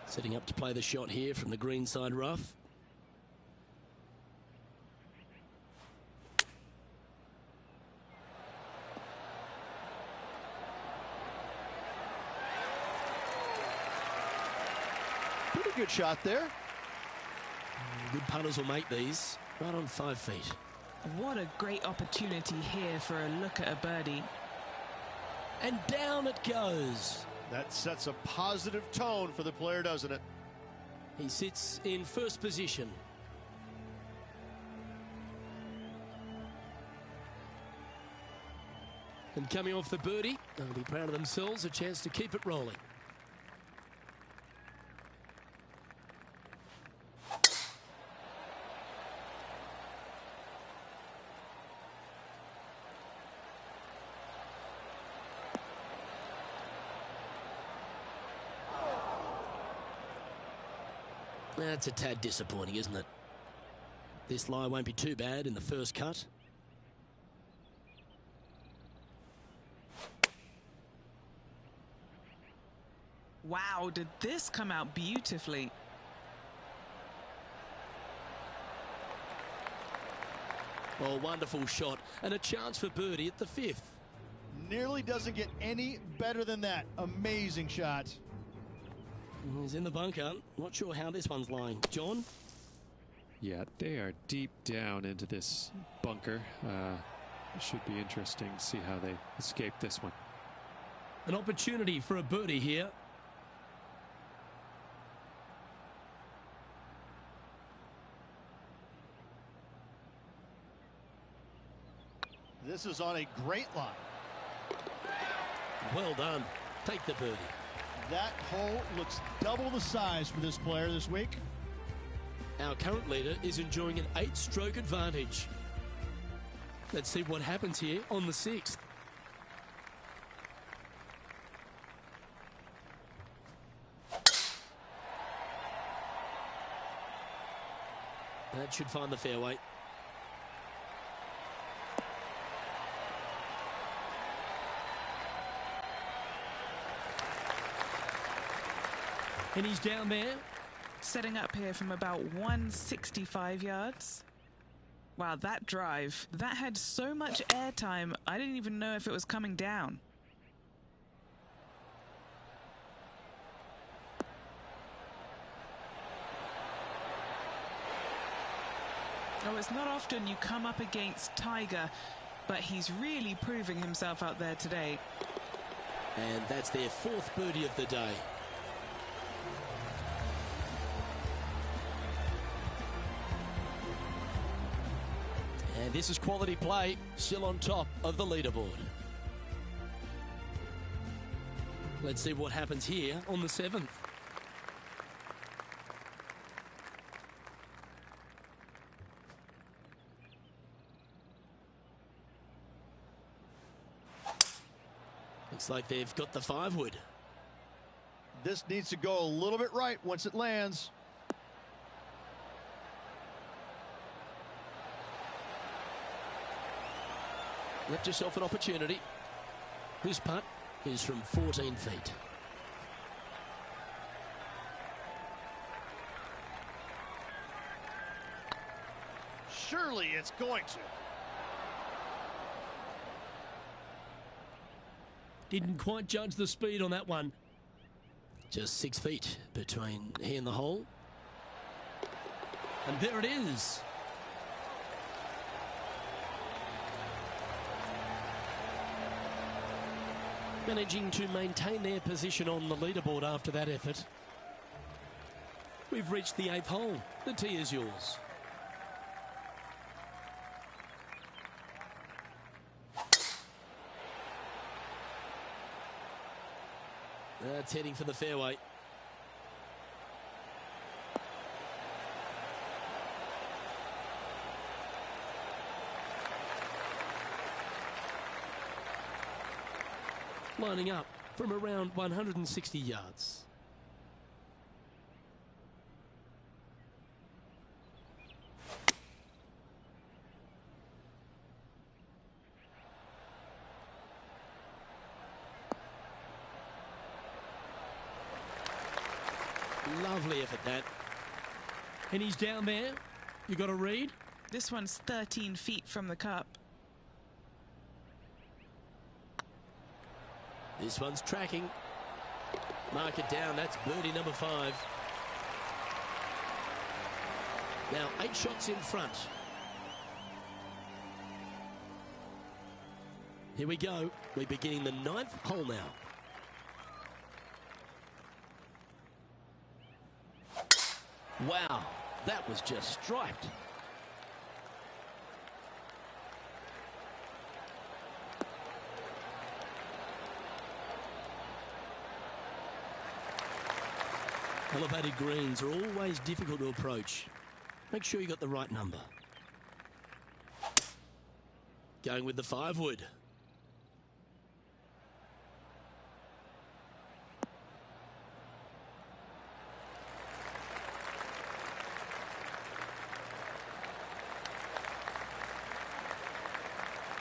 Setting up to play the shot here from the green side rough. Pretty good shot there. Good putters will make these. Right on 5 feet. What a great opportunity here for a look at a birdie. And down it goes. That sets a positive tone for the player, doesn't it? He sits in first position. And coming off the birdie, they'll be proud of themselves, a chance to keep it rolling. That's a tad disappointing, isn't it? This lie won't be too bad in the first cut. Wow, did this come out beautifully? Oh, wonderful shot. And a chance for birdie at the 5th. Nearly doesn't get any better than that. Amazing shot. He's in the bunker. Not sure how this one's lying. John? Yeah, they are deep down into this bunker. It should be interesting to see how they escape this one. An opportunity for a birdie here. This is on a great line. Well done. Take the birdie. That hole looks double the size for this player this week. Our current leader is enjoying an 8-stroke advantage. Let's see what happens here on the 6th. That should find the fairway. And he's down there. Setting up here from about 165 yards. Wow, that drive, that had so much airtime, I didn't even know if it was coming down. Oh, it's not often you come up against Tiger, but he's really proving himself out there today. And that's their 4th birdie of the day. And this is quality play, still on top of the leaderboard. Let's see what happens here on the 7th. Looks like they've got the 5-wood. This needs to go a little bit right once it lands. Left yourself an opportunity. His putt is from 14 feet. Surely it's going to. Didn't quite judge the speed on that one. Just 6 feet between he and the hole. And there it is. Managing to maintain their position on the leaderboard after that effort. We've reached the 8th hole. The tee is yours. That's heading for the fairway. Lining up from around 160 yards. Lovely effort, that. And he's down there. You got a read? This one's 13 feet from the cup. This one's tracking. Mark it down. That's birdie number 5. Now 8 shots in front. Here we go. We're beginning the 9th hole now. Wow, that was just striped. Elevated greens are always difficult to approach. Make sure you got the right number. Going with the 5-wood.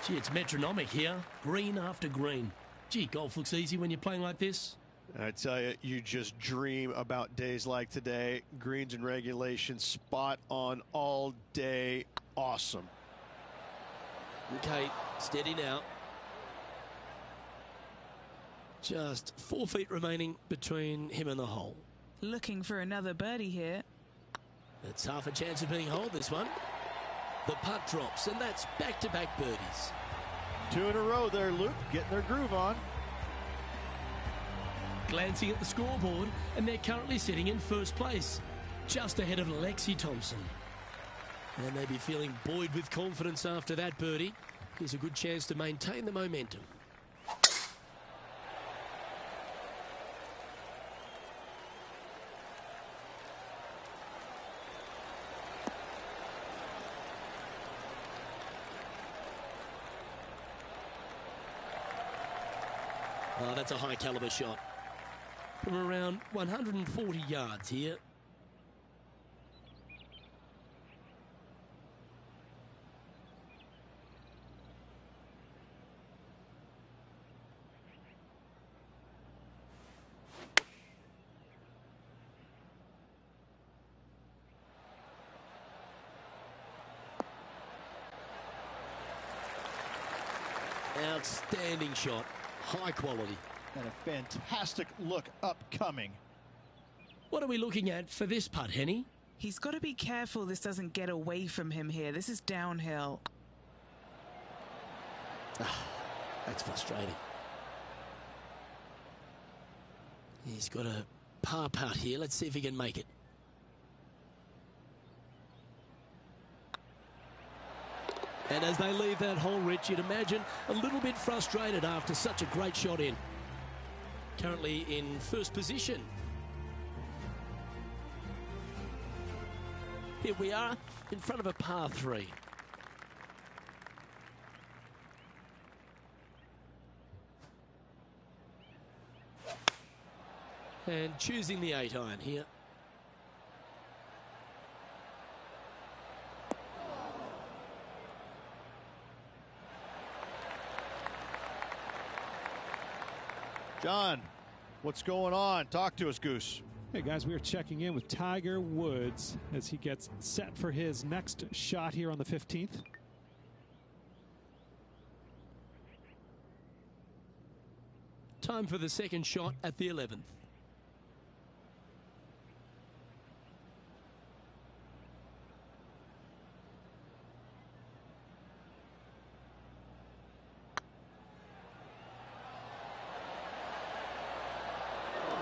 Gee, it's metronomic here. Green after green. Gee, golf looks easy when you're playing like this. I tell you, you just dream about days like today. Greens and regulation, spot on all day. Awesome. Okay, steady now. Just 4 feet remaining between him and the hole. Looking for another birdie here. It's half a chance of being holed, this one. The putt drops, and that's back-to-back birdies. 2 in a row there, Luke, getting their groove on. Glancing at the scoreboard, and they're currently sitting in first place, just ahead of Lexi Thompson. And they'll be feeling buoyed with confidence after that birdie. Here's a good chance to maintain the momentum. Oh, that's a high caliber shot. From around 140 yards here. Outstanding shot. High quality. And a fantastic look upcoming. What are we looking at for this putt, Henny? He's got to be careful this doesn't get away from him here. This is downhill. That's frustrating. He's got a par putt here. Let's see if he can make it. And as they leave that hole, Rich, you'd imagine a little bit frustrated after such a great shot in. Currently in first position. Here we are in front of a par 3. And choosing the 8-iron here. John, what's going on? Talk to us, Goose. Hey guys, we are checking in with Tiger Woods as he gets set for his next shot here on the 15th. Time for the second shot at the 11th.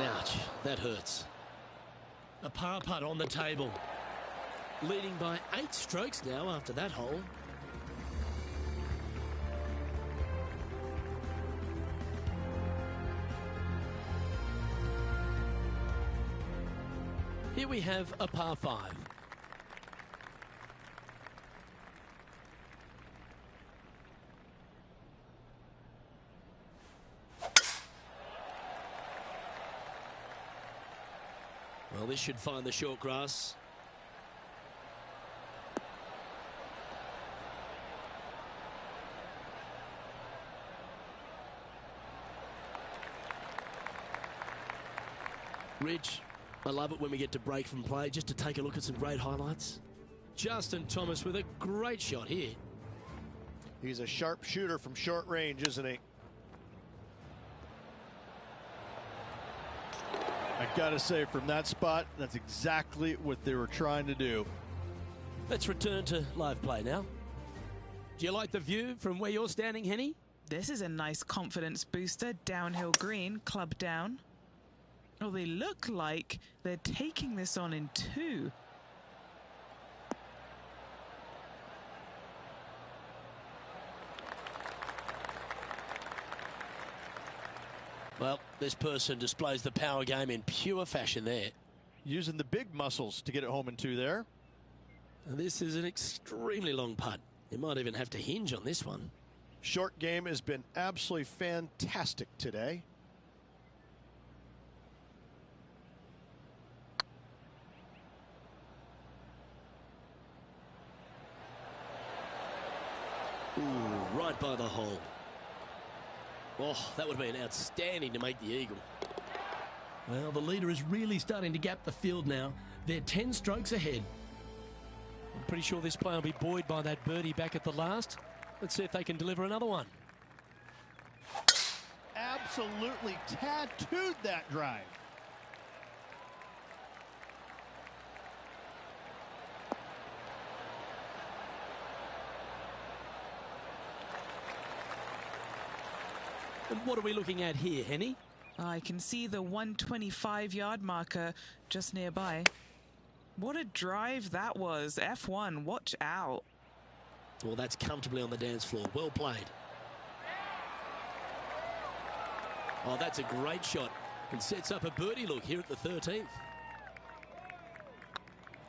Ouch, that hurts. A par putt on the table. Leading by 8 strokes now after that hole. Here we have a par 5. Well, this should find the short grass. Rich, I love it when we get to break from play just to take a look at some great highlights. Justin Thomas with a great shot here. He's a sharp shooter from short range, isn't he? I gotta say, from that spot, that's exactly what they were trying to do. Let's return to live play now. Do you like the view from where you're standing, Henny? This is a nice confidence booster. Downhill green, club down. Oh, they look like they're taking this on in 2. Well, this person displays the power game in pure fashion there. using the big muscles to get it home in 2 there. This is an extremely long putt. You might even have to hinge on this one. Short game has been absolutely fantastic today. Ooh, right by the hole. Oh, that would have been outstanding to make the eagle. Well, the leader is really starting to gap the field now. They're 10 strokes ahead. I'm pretty sure this player will be buoyed by that birdie back at the last. Let's see if they can deliver another one. Absolutely tattooed that drive. And what are we looking at here, Henny? I can see the 125-yard marker just nearby. What a drive that was. F1, watch out. Well, that's comfortably on the dance floor. Well played. Oh, that's a great shot. And sets up a birdie look here at the 13th.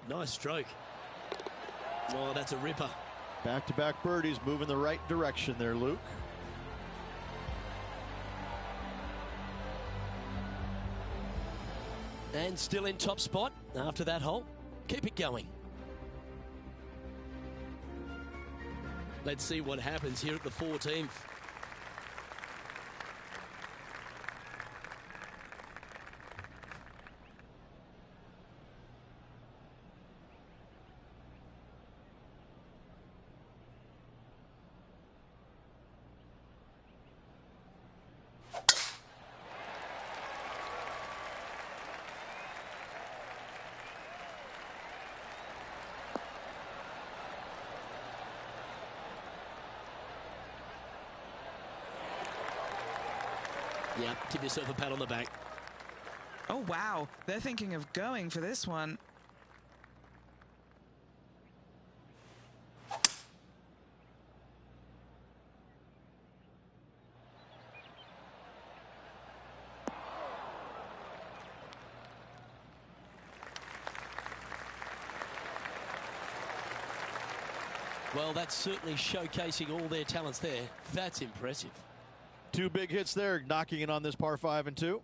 Nice stroke. Oh, that's a ripper. Back-to-back birdies, moving the right direction there, Luke. And still in top spot after that hole. Keep it going. Let's see what happens here at the 14th. Yeah, give yourself a pat on the back. Oh, wow. They're thinking of going for this one. Well, that's certainly showcasing all their talents there. That's impressive. 2 big hits there, knocking in on this par 5 and 2.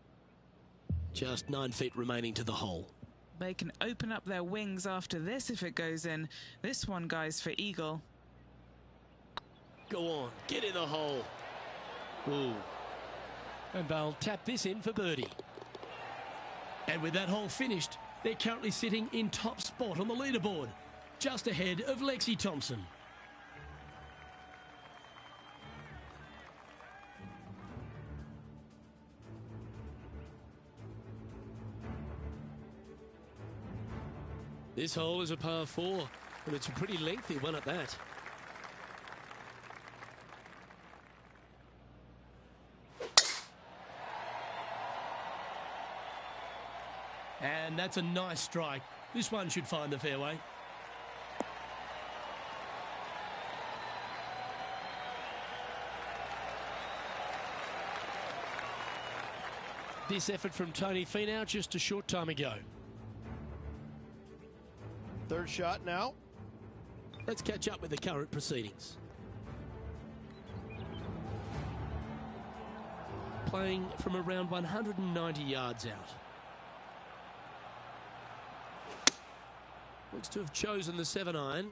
Just 9 feet remaining to the hole. They can open up their wings after this if it goes in. This one, guys, for eagle. Go on, get in the hole. Ooh. And they'll tap this in for birdie. And with that hole finished, they're currently sitting in top spot on the leaderboard, just ahead of Lexi Thompson. This hole is a par 4, and it's a pretty lengthy one at that. And that's a nice strike. This one should find the fairway. This effort from Tony Finau just a short time ago. 3rd shot now. Let's catch up with the current proceedings. Playing from around 190 yards out. Looks to have chosen the 7-iron.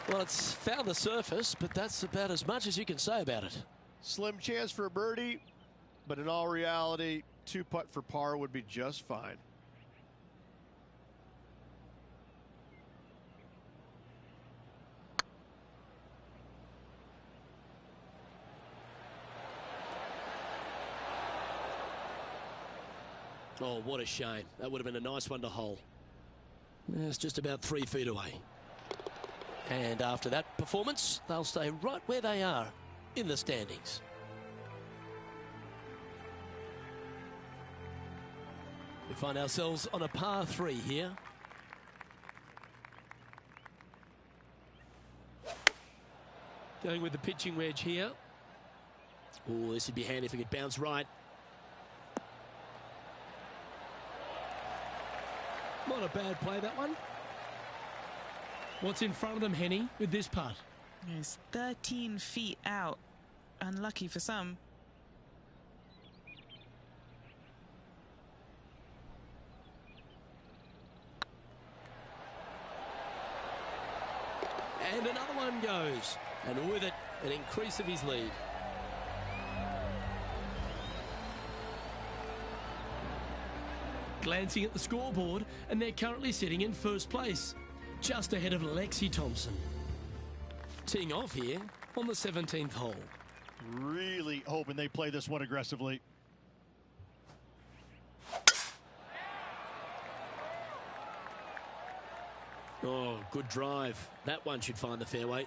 Well, it's found the surface, but that's about as much as you can say about it. Slim chance for a birdie, but in all reality, 2 putt for par would be just fine. Oh, what a shame. That would have been a nice one to hole. It's just about 3 feet away. And after that performance, they'll stay right where they are in the standings. We find ourselves on a par 3 here. Going with the pitching wedge here. Oh, this would be handy if it could bounce right. Not a bad play, that one. What's in front of them, Henny, with this putt? It's 13 feet out. Unlucky for some. And another one goes. And with it, an increase of his lead. Glancing at the scoreboard, and they're currently sitting in first place, just ahead of Lexi Thompson. Teeing off here on the 17th hole. Really hoping they play this one aggressively. Oh, good drive. That one should find the fairway.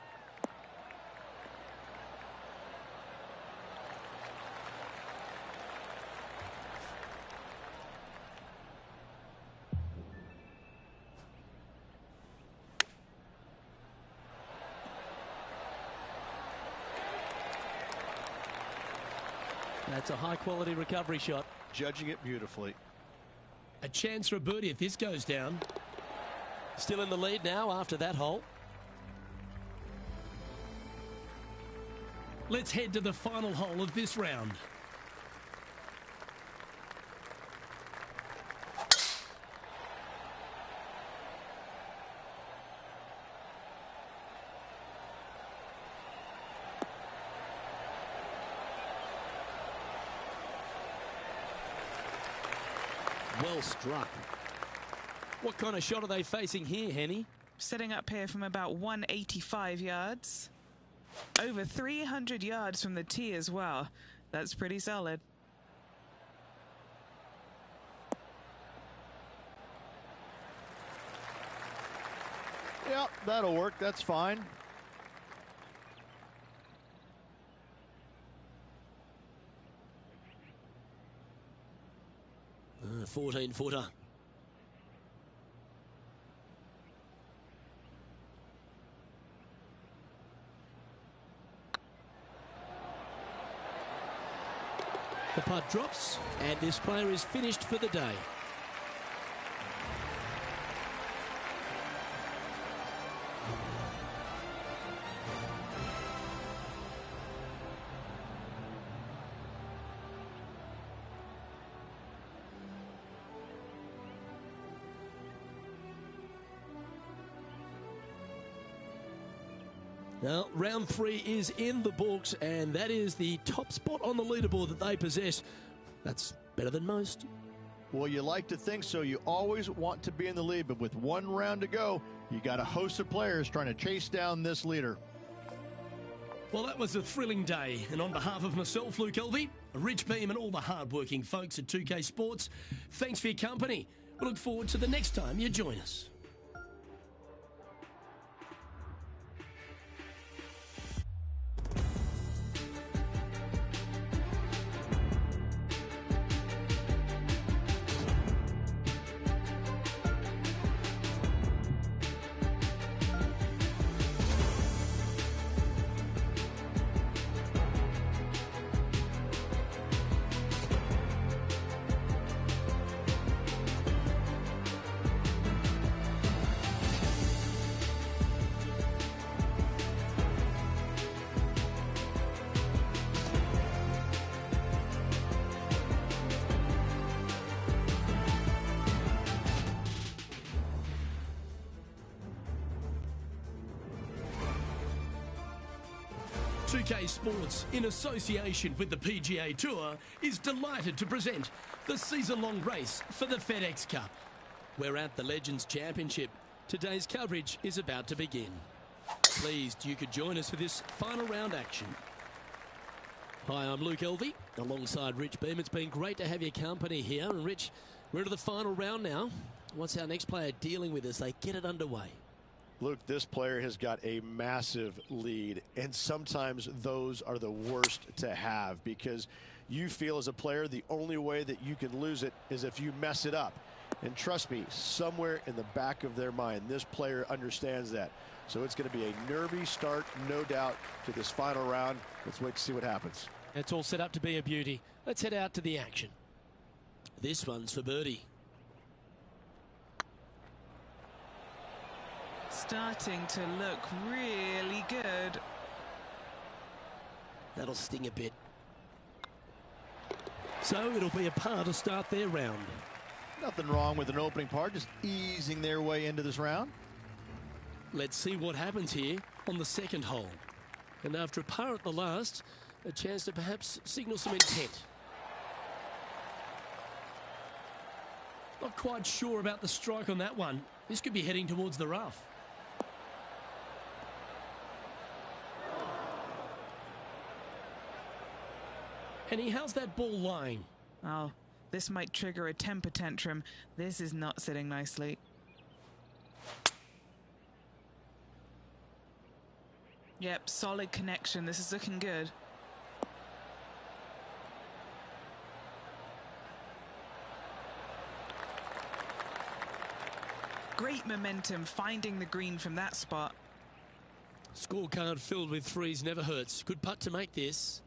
That's a high-quality recovery shot. Judging it beautifully. A chance for a birdie if this goes down. Still in the lead now after that hole. Let's head to the final hole of this round. Well struck. What kind of shot are they facing here, Henny? Setting up here from about 185 yards. Over 300 yards from the tee as well. That's pretty solid. Yep, that'll work. That's fine. A 14-footer. The putt drops, and this player is finished for the day. Now, round 3 is in the books, and that is the top spot on the leaderboard that they possess. That's better than most. Well, you like to think so. You always want to be in the lead, but with one round to go, you got a host of players trying to chase down this leader. Well, that was a thrilling day, and on behalf of myself, Luke Elvey, Rich Beam, and all the hard-working folks at 2K Sports, thanks for your company. We look forward to the next time you join us. UK Sports, in association with the PGA Tour, is delighted to present the season-long race for the FedEx Cup. We're at the Legends Championship. Today's coverage is about to begin. Pleased you could join us for this final round action. Hi, I'm Luke Elvey, alongside Rich Beam. It's been great to have your company here. And Rich, we're into the final round now. What's our next player dealing with as they get it underway? Luke, this player has got a massive lead, and sometimes those are the worst to have because you feel as a player the only way that you can lose it is if you mess it up. And trust me, somewhere in the back of their mind, this player understands that. So it's going to be a nervy start, no doubt, to this final round. Let's wait to see what happens. It's all set up to be a beauty. Let's head out to the action. This one's for birdie. Starting to look really good. That'll sting a bit. So it'll be a par to start their round. Nothing wrong with an opening par, just easing their way into this round. Let's see what happens here on the second hole. And after a par at the last, a chance to perhaps signal some intent. Not quite sure about the strike on that one. This could be heading towards the rough. Henny, how's that ball lying? Oh, this might trigger a temper tantrum. This is not sitting nicely. Yep, solid connection. This is looking good. Great momentum finding the green from that spot. Scorecard filled with threes never hurts. Good putt to make this.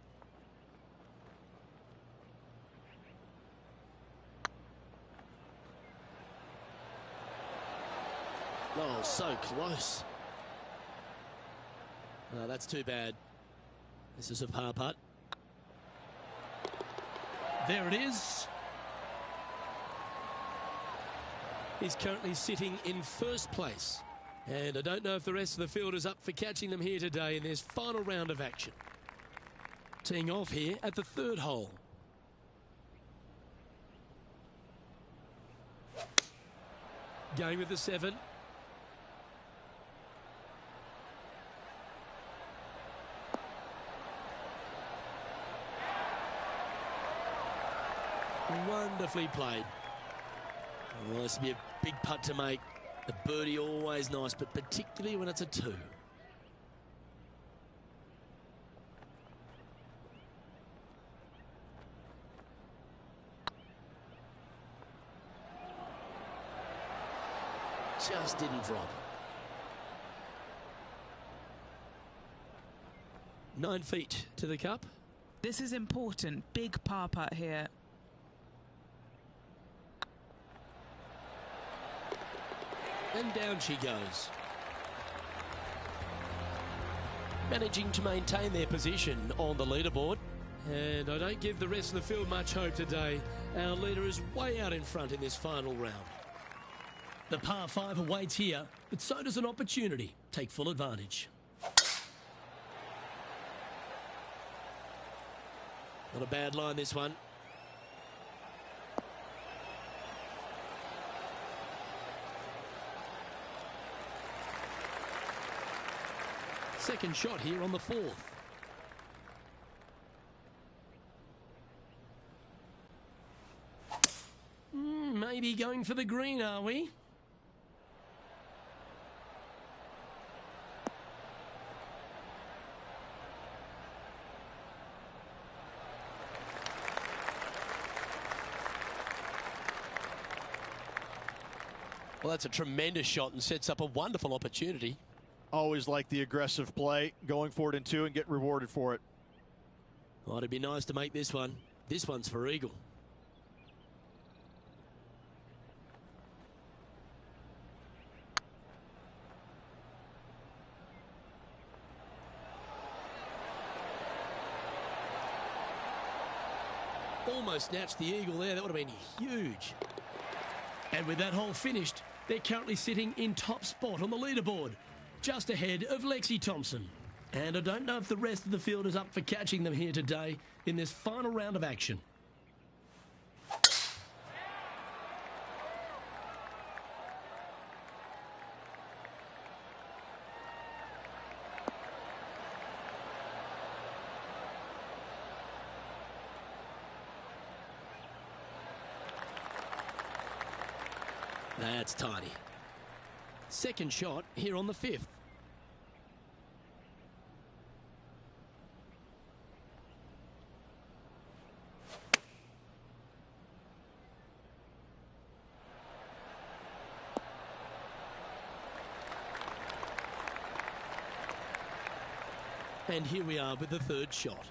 Oh, so close. Oh, that's too bad. This is a par putt. There it is. He's currently sitting in first place. And I don't know if the rest of the field is up for catching them here today in this final round of action. Teeing off here at the third hole. Going with the 7. Wonderfully played. Oh, this will be a big putt to make. A birdie always nice, but particularly when it's a 2. Just didn't drop. 9 feet to the cup. This is important. Big par putt here. And down she goes. Managing to maintain their position on the leaderboard. And I don't give the rest of the field much hope today. Our leader is way out in front in this final round. The par 5 awaits here, but so does an opportunity. Take full advantage. Not a bad line, this one. Second shot here on the 4th. Maybe going for the green, are we? Well, that's a tremendous shot and sets up a wonderful opportunity. Always like the aggressive play, going for it in 2 and get rewarded for it. Well, it'd be nice to make this one. This one's for eagle. Almost snatched the eagle there. That would have been huge. And with that hole finished, they're currently sitting in top spot on the leaderboard, just ahead of Lexi Thompson. And I don't know if the rest of the field is up for catching them here today in this final round of action. That's tidy. Second shot here on the 5th. And here we are with the third shot.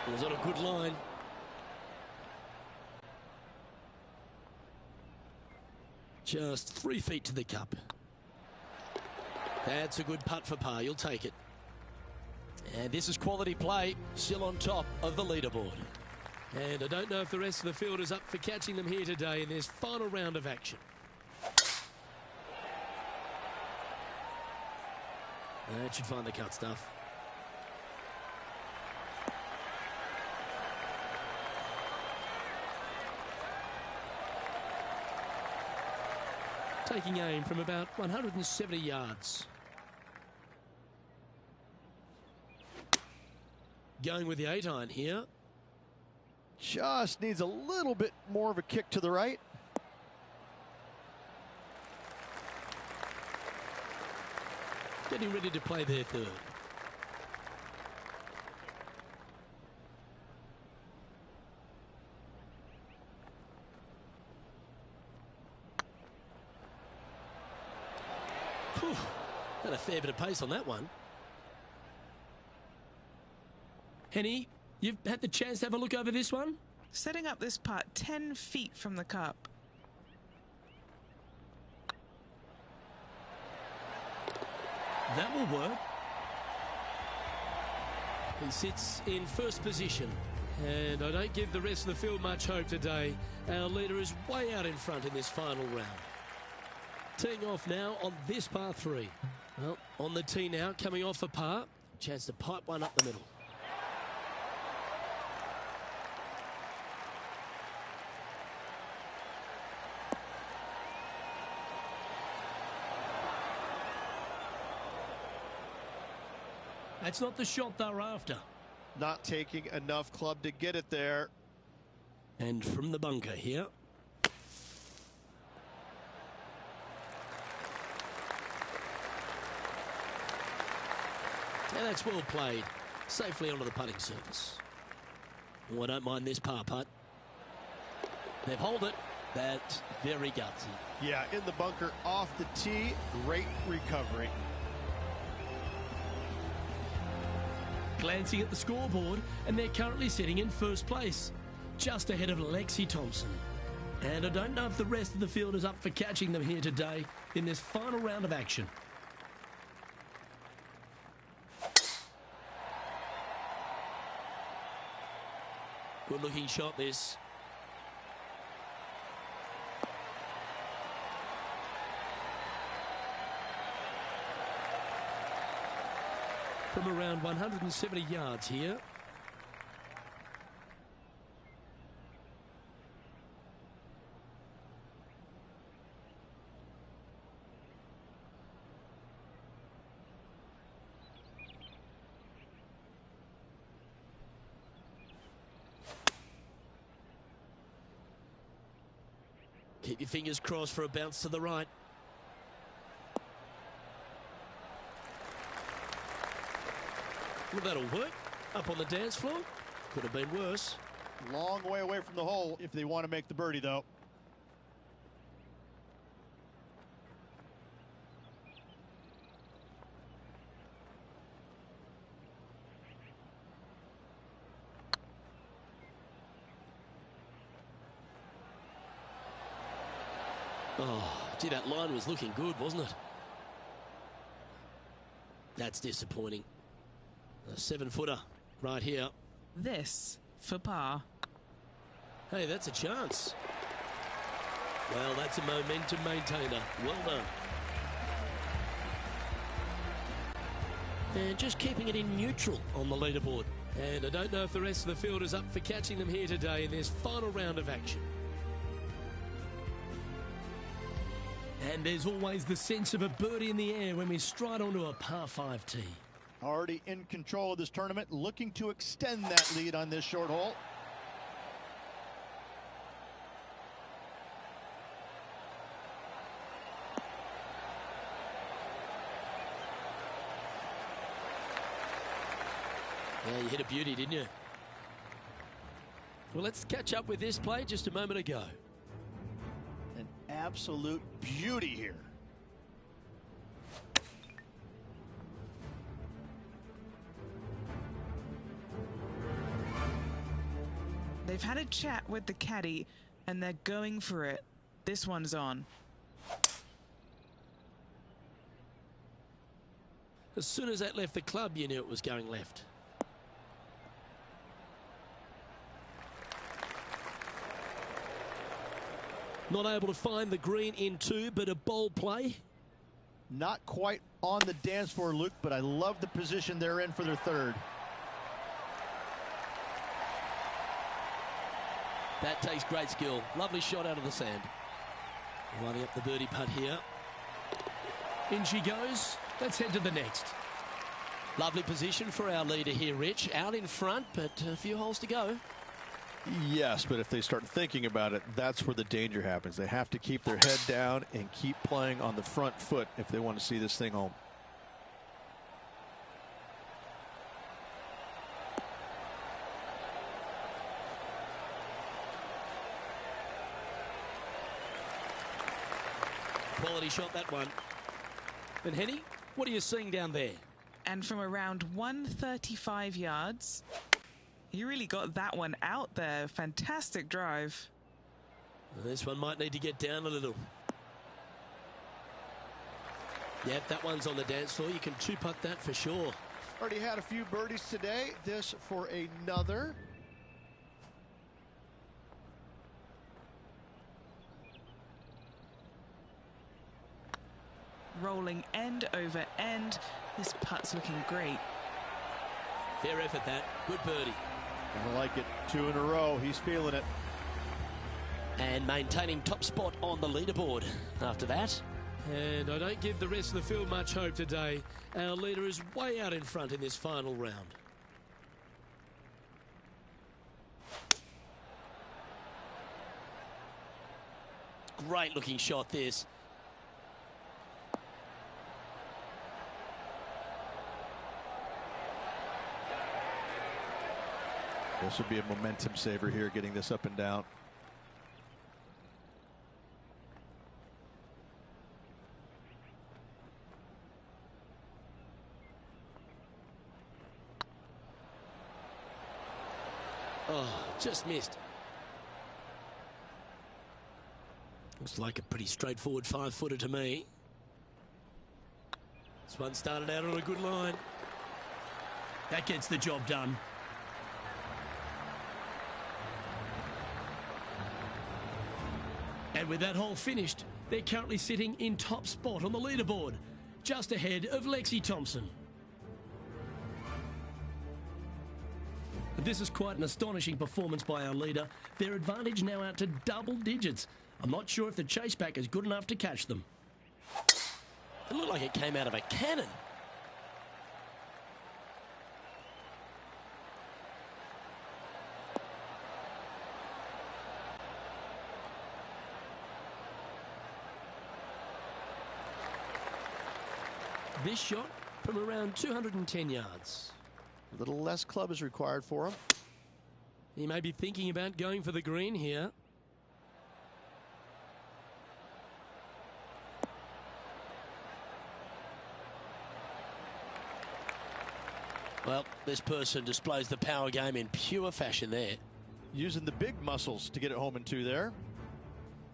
It was on a good line. Just 3 feet to the cup. That's a good putt for par. You'll take it. And this is quality play, still on top of the leaderboard. And I don't know if the rest of the field is up for catching them here today in this final round of action. That should find the cut stuff. Taking aim from about 170 yards. Going with the 8-iron here. Just needs a little bit more of a kick to the right. Getting ready to play their third. Whew, had a fair bit of pace on that one. Henny, you've had the chance to have a look over this one? Setting up this putt 10 feet from the cup. That will work. He sits in first position, and I don't give the rest of the field much hope today. Our leader is way out in front in this final round. Teeing off now on this par 3. Well, on the tee now, coming off a par. Chance to pipe one up the middle. That's not the shot they're after. Not taking enough club to get it there. And from the bunker here. And that's well played. Safely onto the putting surface. Oh, I don't mind this par putt. They've holed it. That's very gutsy. Yeah, in the bunker off the tee. Great recovery. Glancing at the scoreboard, and they're currently sitting in first place, just ahead of Lexi Thompson. And I don't know if the rest of the field is up for catching them here today in this final round of action. Good looking shot this. From around 170 yards here. Keep your fingers crossed for a bounce to the right. Well, that'll work. Up on the dance floor. Could have been worse. Long way away from the hole if they want to make the birdie, though. Oh, gee, that line was looking good, wasn't it? That's disappointing. A 7-footer right here. This for par. Hey, that's a chance. Well, that's a momentum maintainer. Well done. And just keeping it in neutral on the leaderboard. And I don't know if the rest of the field is up for catching them here today in this final round of action. And there's always the sense of a birdie in the air when we stride onto a par 5 tee. Already in control of this tournament, looking to extend that lead on this short hole. Yeah, you hit a beauty, didn't you? Well, let's catch up with this play just a moment ago. An absolute beauty here. They've had a chat with the caddy, and they're going for it. This one's on. As soon as that left the club, you knew it was going left. Not able to find the green in two, but a bold play. Not quite on the dance floor, Luke, but I love the position they're in for their third. That takes great skill. Lovely shot out of the sand. Lining up the birdie putt here. In she goes. Let's head to the next. Lovely position for our leader here, Rich. Out in front, but a few holes to go. Yes, but if they start thinking about it, that's where the danger happens. They have to keep their head down and keep playing on the front foot if they want to see this thing home. Quality shot, that one. And Henny, what are you seeing down there? And from around 135 yards, you really got that one out there. Fantastic drive. Well, this one might need to get down a little. Yep, that one's on the dance floor. You can two-putt that for sure. Already had a few birdies today. This for another. Rolling end over end. This putt's looking great. Fair effort, that. Good birdie. I like it. 2 in a row. He's feeling it. And maintaining top spot on the leaderboard after that. And I don't give the rest of the field much hope today. Our leader is way out in front in this final round. Great looking shot, this. This would be a momentum saver here, getting this up and down. Oh, just missed. Looks like a pretty straightforward 5-footer to me. This one started out on a good line. That gets the job done. And with that hole finished, they're currently sitting in top spot on the leaderboard, just ahead of Lexi Thompson. This is quite an astonishing performance by our leader. Their advantage now out to double digits. I'm not sure if the chase back is good enough to catch them. It looked like it came out of a cannon. This shot from around 210 yards. A little less club is required for him. He may be thinking about going for the green here. Well, this person displays the power game in pure fashion there. Using the big muscles to get it home in 2 there.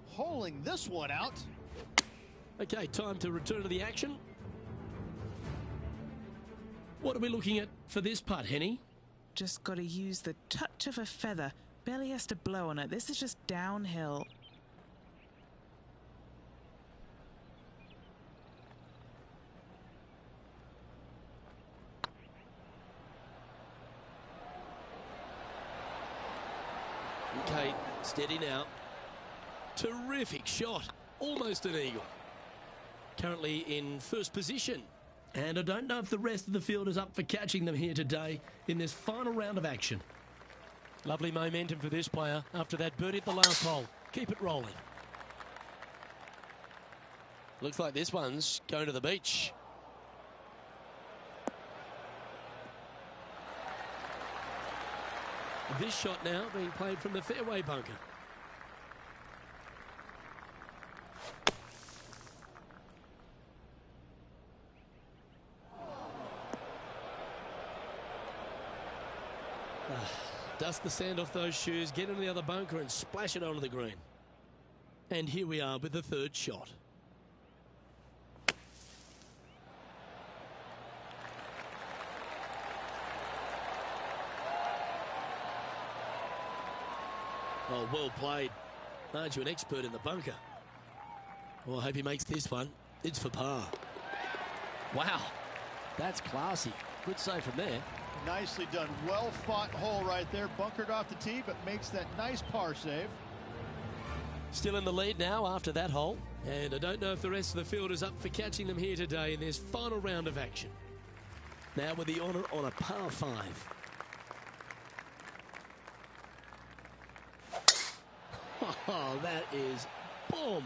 Holing this one out. Okay, time to return to the action. What are we looking at for this putt, Henny? Just got to use the touch of a feather. Barely has to blow on it. This is just downhill. Okay, steady now. Terrific shot. Almost an eagle. Currently in first position. And I don't know if the rest of the field is up for catching them here today in this final round of action. Lovely momentum for this player after that birdie at the last hole. Keep it rolling. Looks like this one's going to the beach. This shot now being played from the fairway bunker. Dust the sand off those shoes, get into the other bunker and splash it onto the green. And here we are with the third shot. Oh, well played. Aren't you an expert in the bunker? Well, I hope he makes this one. It's for par. Wow, that's classy. Good save from there. Nicely done. Well fought hole right there. Bunkered off the tee, but makes that nice par save. Still in the lead now after that hole. And I don't know if the rest of the field is up for catching them here today in this final round of action. Now with the honour on a par 5. Oh, that is bombed.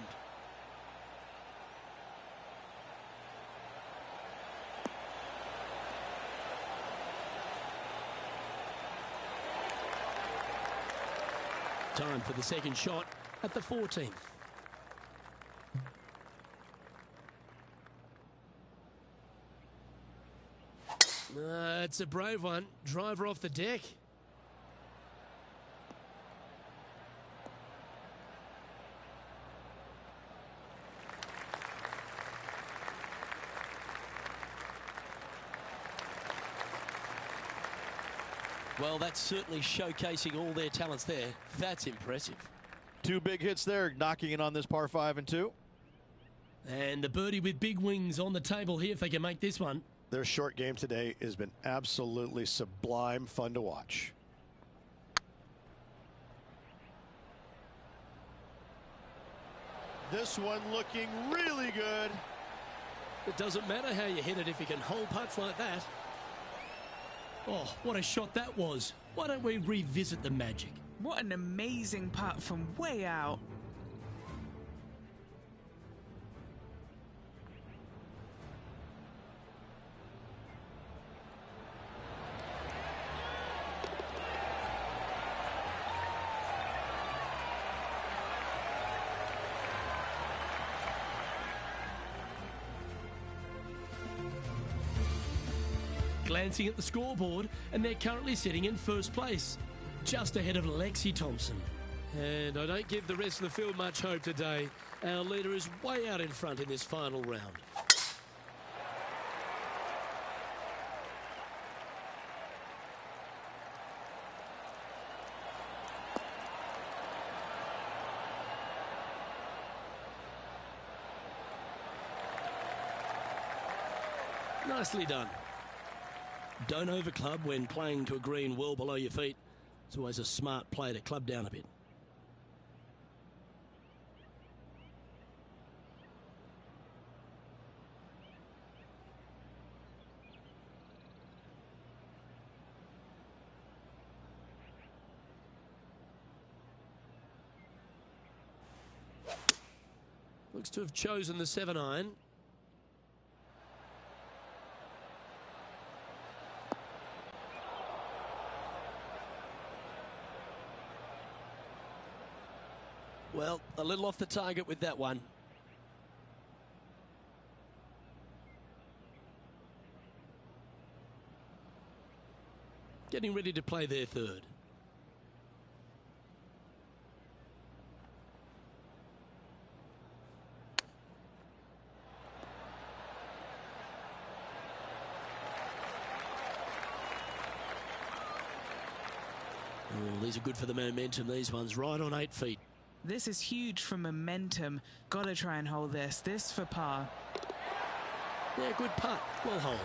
Time for the second shot at the 14th. It's a brave one. Driver off the deck. Well, that's certainly showcasing all their talents there. That's impressive. 2 big hits there, knocking it on this par 5 and 2. And the birdie with big wings on the table here if they can make this one. Their short game today has been absolutely sublime fun to watch. This one looking really good. It doesn't matter how you hit it if you can hold putts like that. Oh, what a shot that was. Why don't we revisit the magic? What an amazing putt from way out. Glancing at the scoreboard, and they're currently sitting in first place, just ahead of Lexi Thompson. And I don't give the rest of the field much hope today. Our leader is way out in front in this final round. Nicely done. Don't overclub when playing to a green well below your feet. It's always a smart play to club down a bit. Looks to have chosen the 7-iron. Well, a little off the target with that one. Getting ready to play their third. Oh, these are good for the momentum, these ones, right on 8 feet. This is huge for momentum. Gotta try and hold this. This for par. Yeah, good putt. Well hold.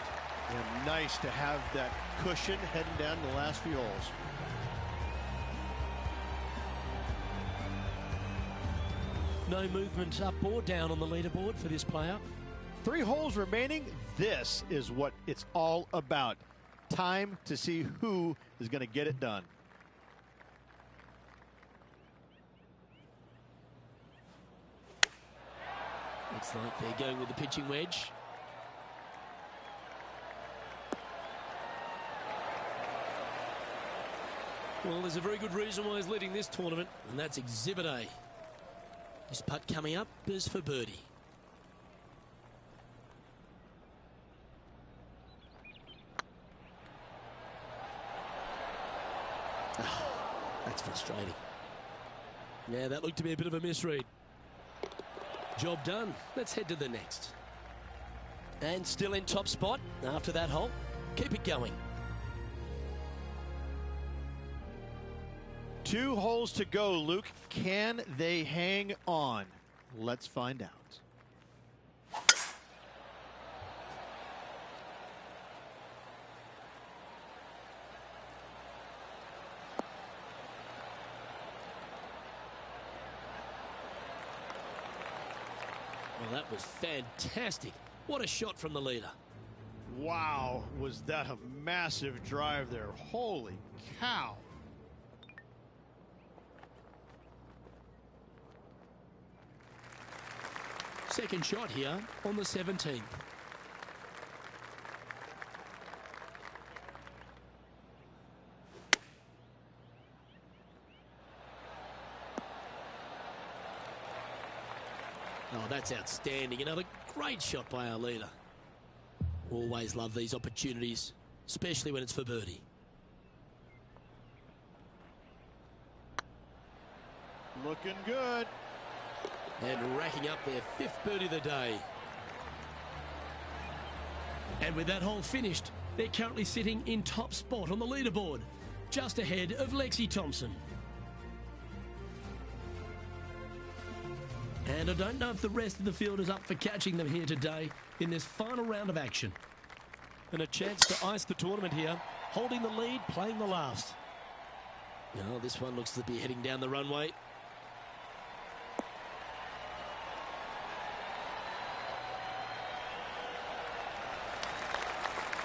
And nice to have that cushion heading down the last few holes. No movement up or down on the leaderboard for this player. 3 holes remaining. This is what it's all about. Time to see who is going to get it done. Looks like they're going with the pitching wedge. Well, there's a very good reason why he's leading this tournament, and that's Exhibit A. His putt coming up is for birdie. Oh, that's frustrating. Yeah, that looked to be a bit of a misread. Job done. Let's head to the next. And still in top spot after that hole. Keep it going. 2 holes to go, Luke. Can they hang on? Let's find out. Well, that was fantastic. What a shot from the leader. Wow, was that a massive drive there. Holy cow. Second shot here on the 17th. Oh, that's outstanding. Another great shot by our leader. Always love these opportunities, especially when it's for birdie. Looking good. And racking up their 5th birdie of the day. And with that hole finished, they're currently sitting in top spot on the leaderboard, just ahead of Lexi Thompson. And I don't know if the rest of the field is up for catching them here today in this final round of action. And a chance to ice the tournament here, holding the lead, playing the last. Now, this one looks to be heading down the runway.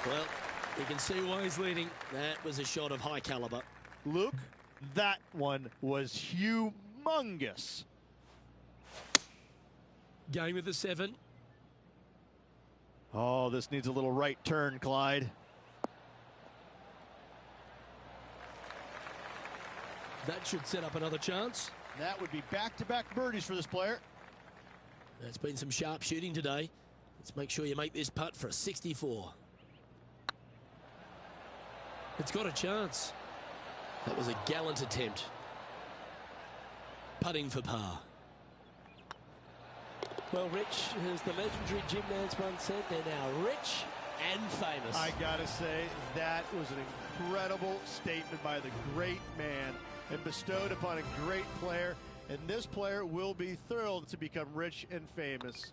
Well, you can see why he's leading. That was a shot of high caliber. Luke, that one was humongous. Going with the 7. Oh, this needs a little right turn, Clyde. That should set up another chance. That would be back-to-back birdies for this player. That's been some sharp shooting today. Let's make sure you make this putt for a 64. It's got a chance. That was a gallant attempt. Putting for par. Well, Rich, as the legendary Jim Nance once said, they're now rich and famous. I gotta say, that was an incredible statement by the great man and bestowed upon a great player. And this player will be thrilled to become rich and famous.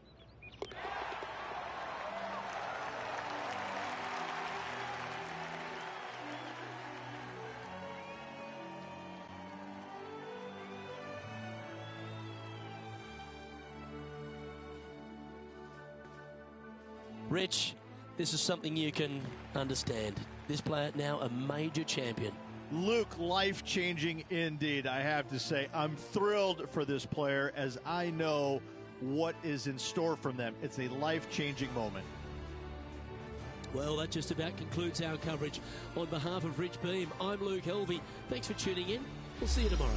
Rich, this is something you can understand. This player now a major champion. Luke, life-changing indeed, I have to say. I'm thrilled for this player as I know what is in store from them. It's a life-changing moment. Well, that just about concludes our coverage. On behalf of Rich Beam, I'm Luke Helvey. Thanks for tuning in. We'll see you tomorrow.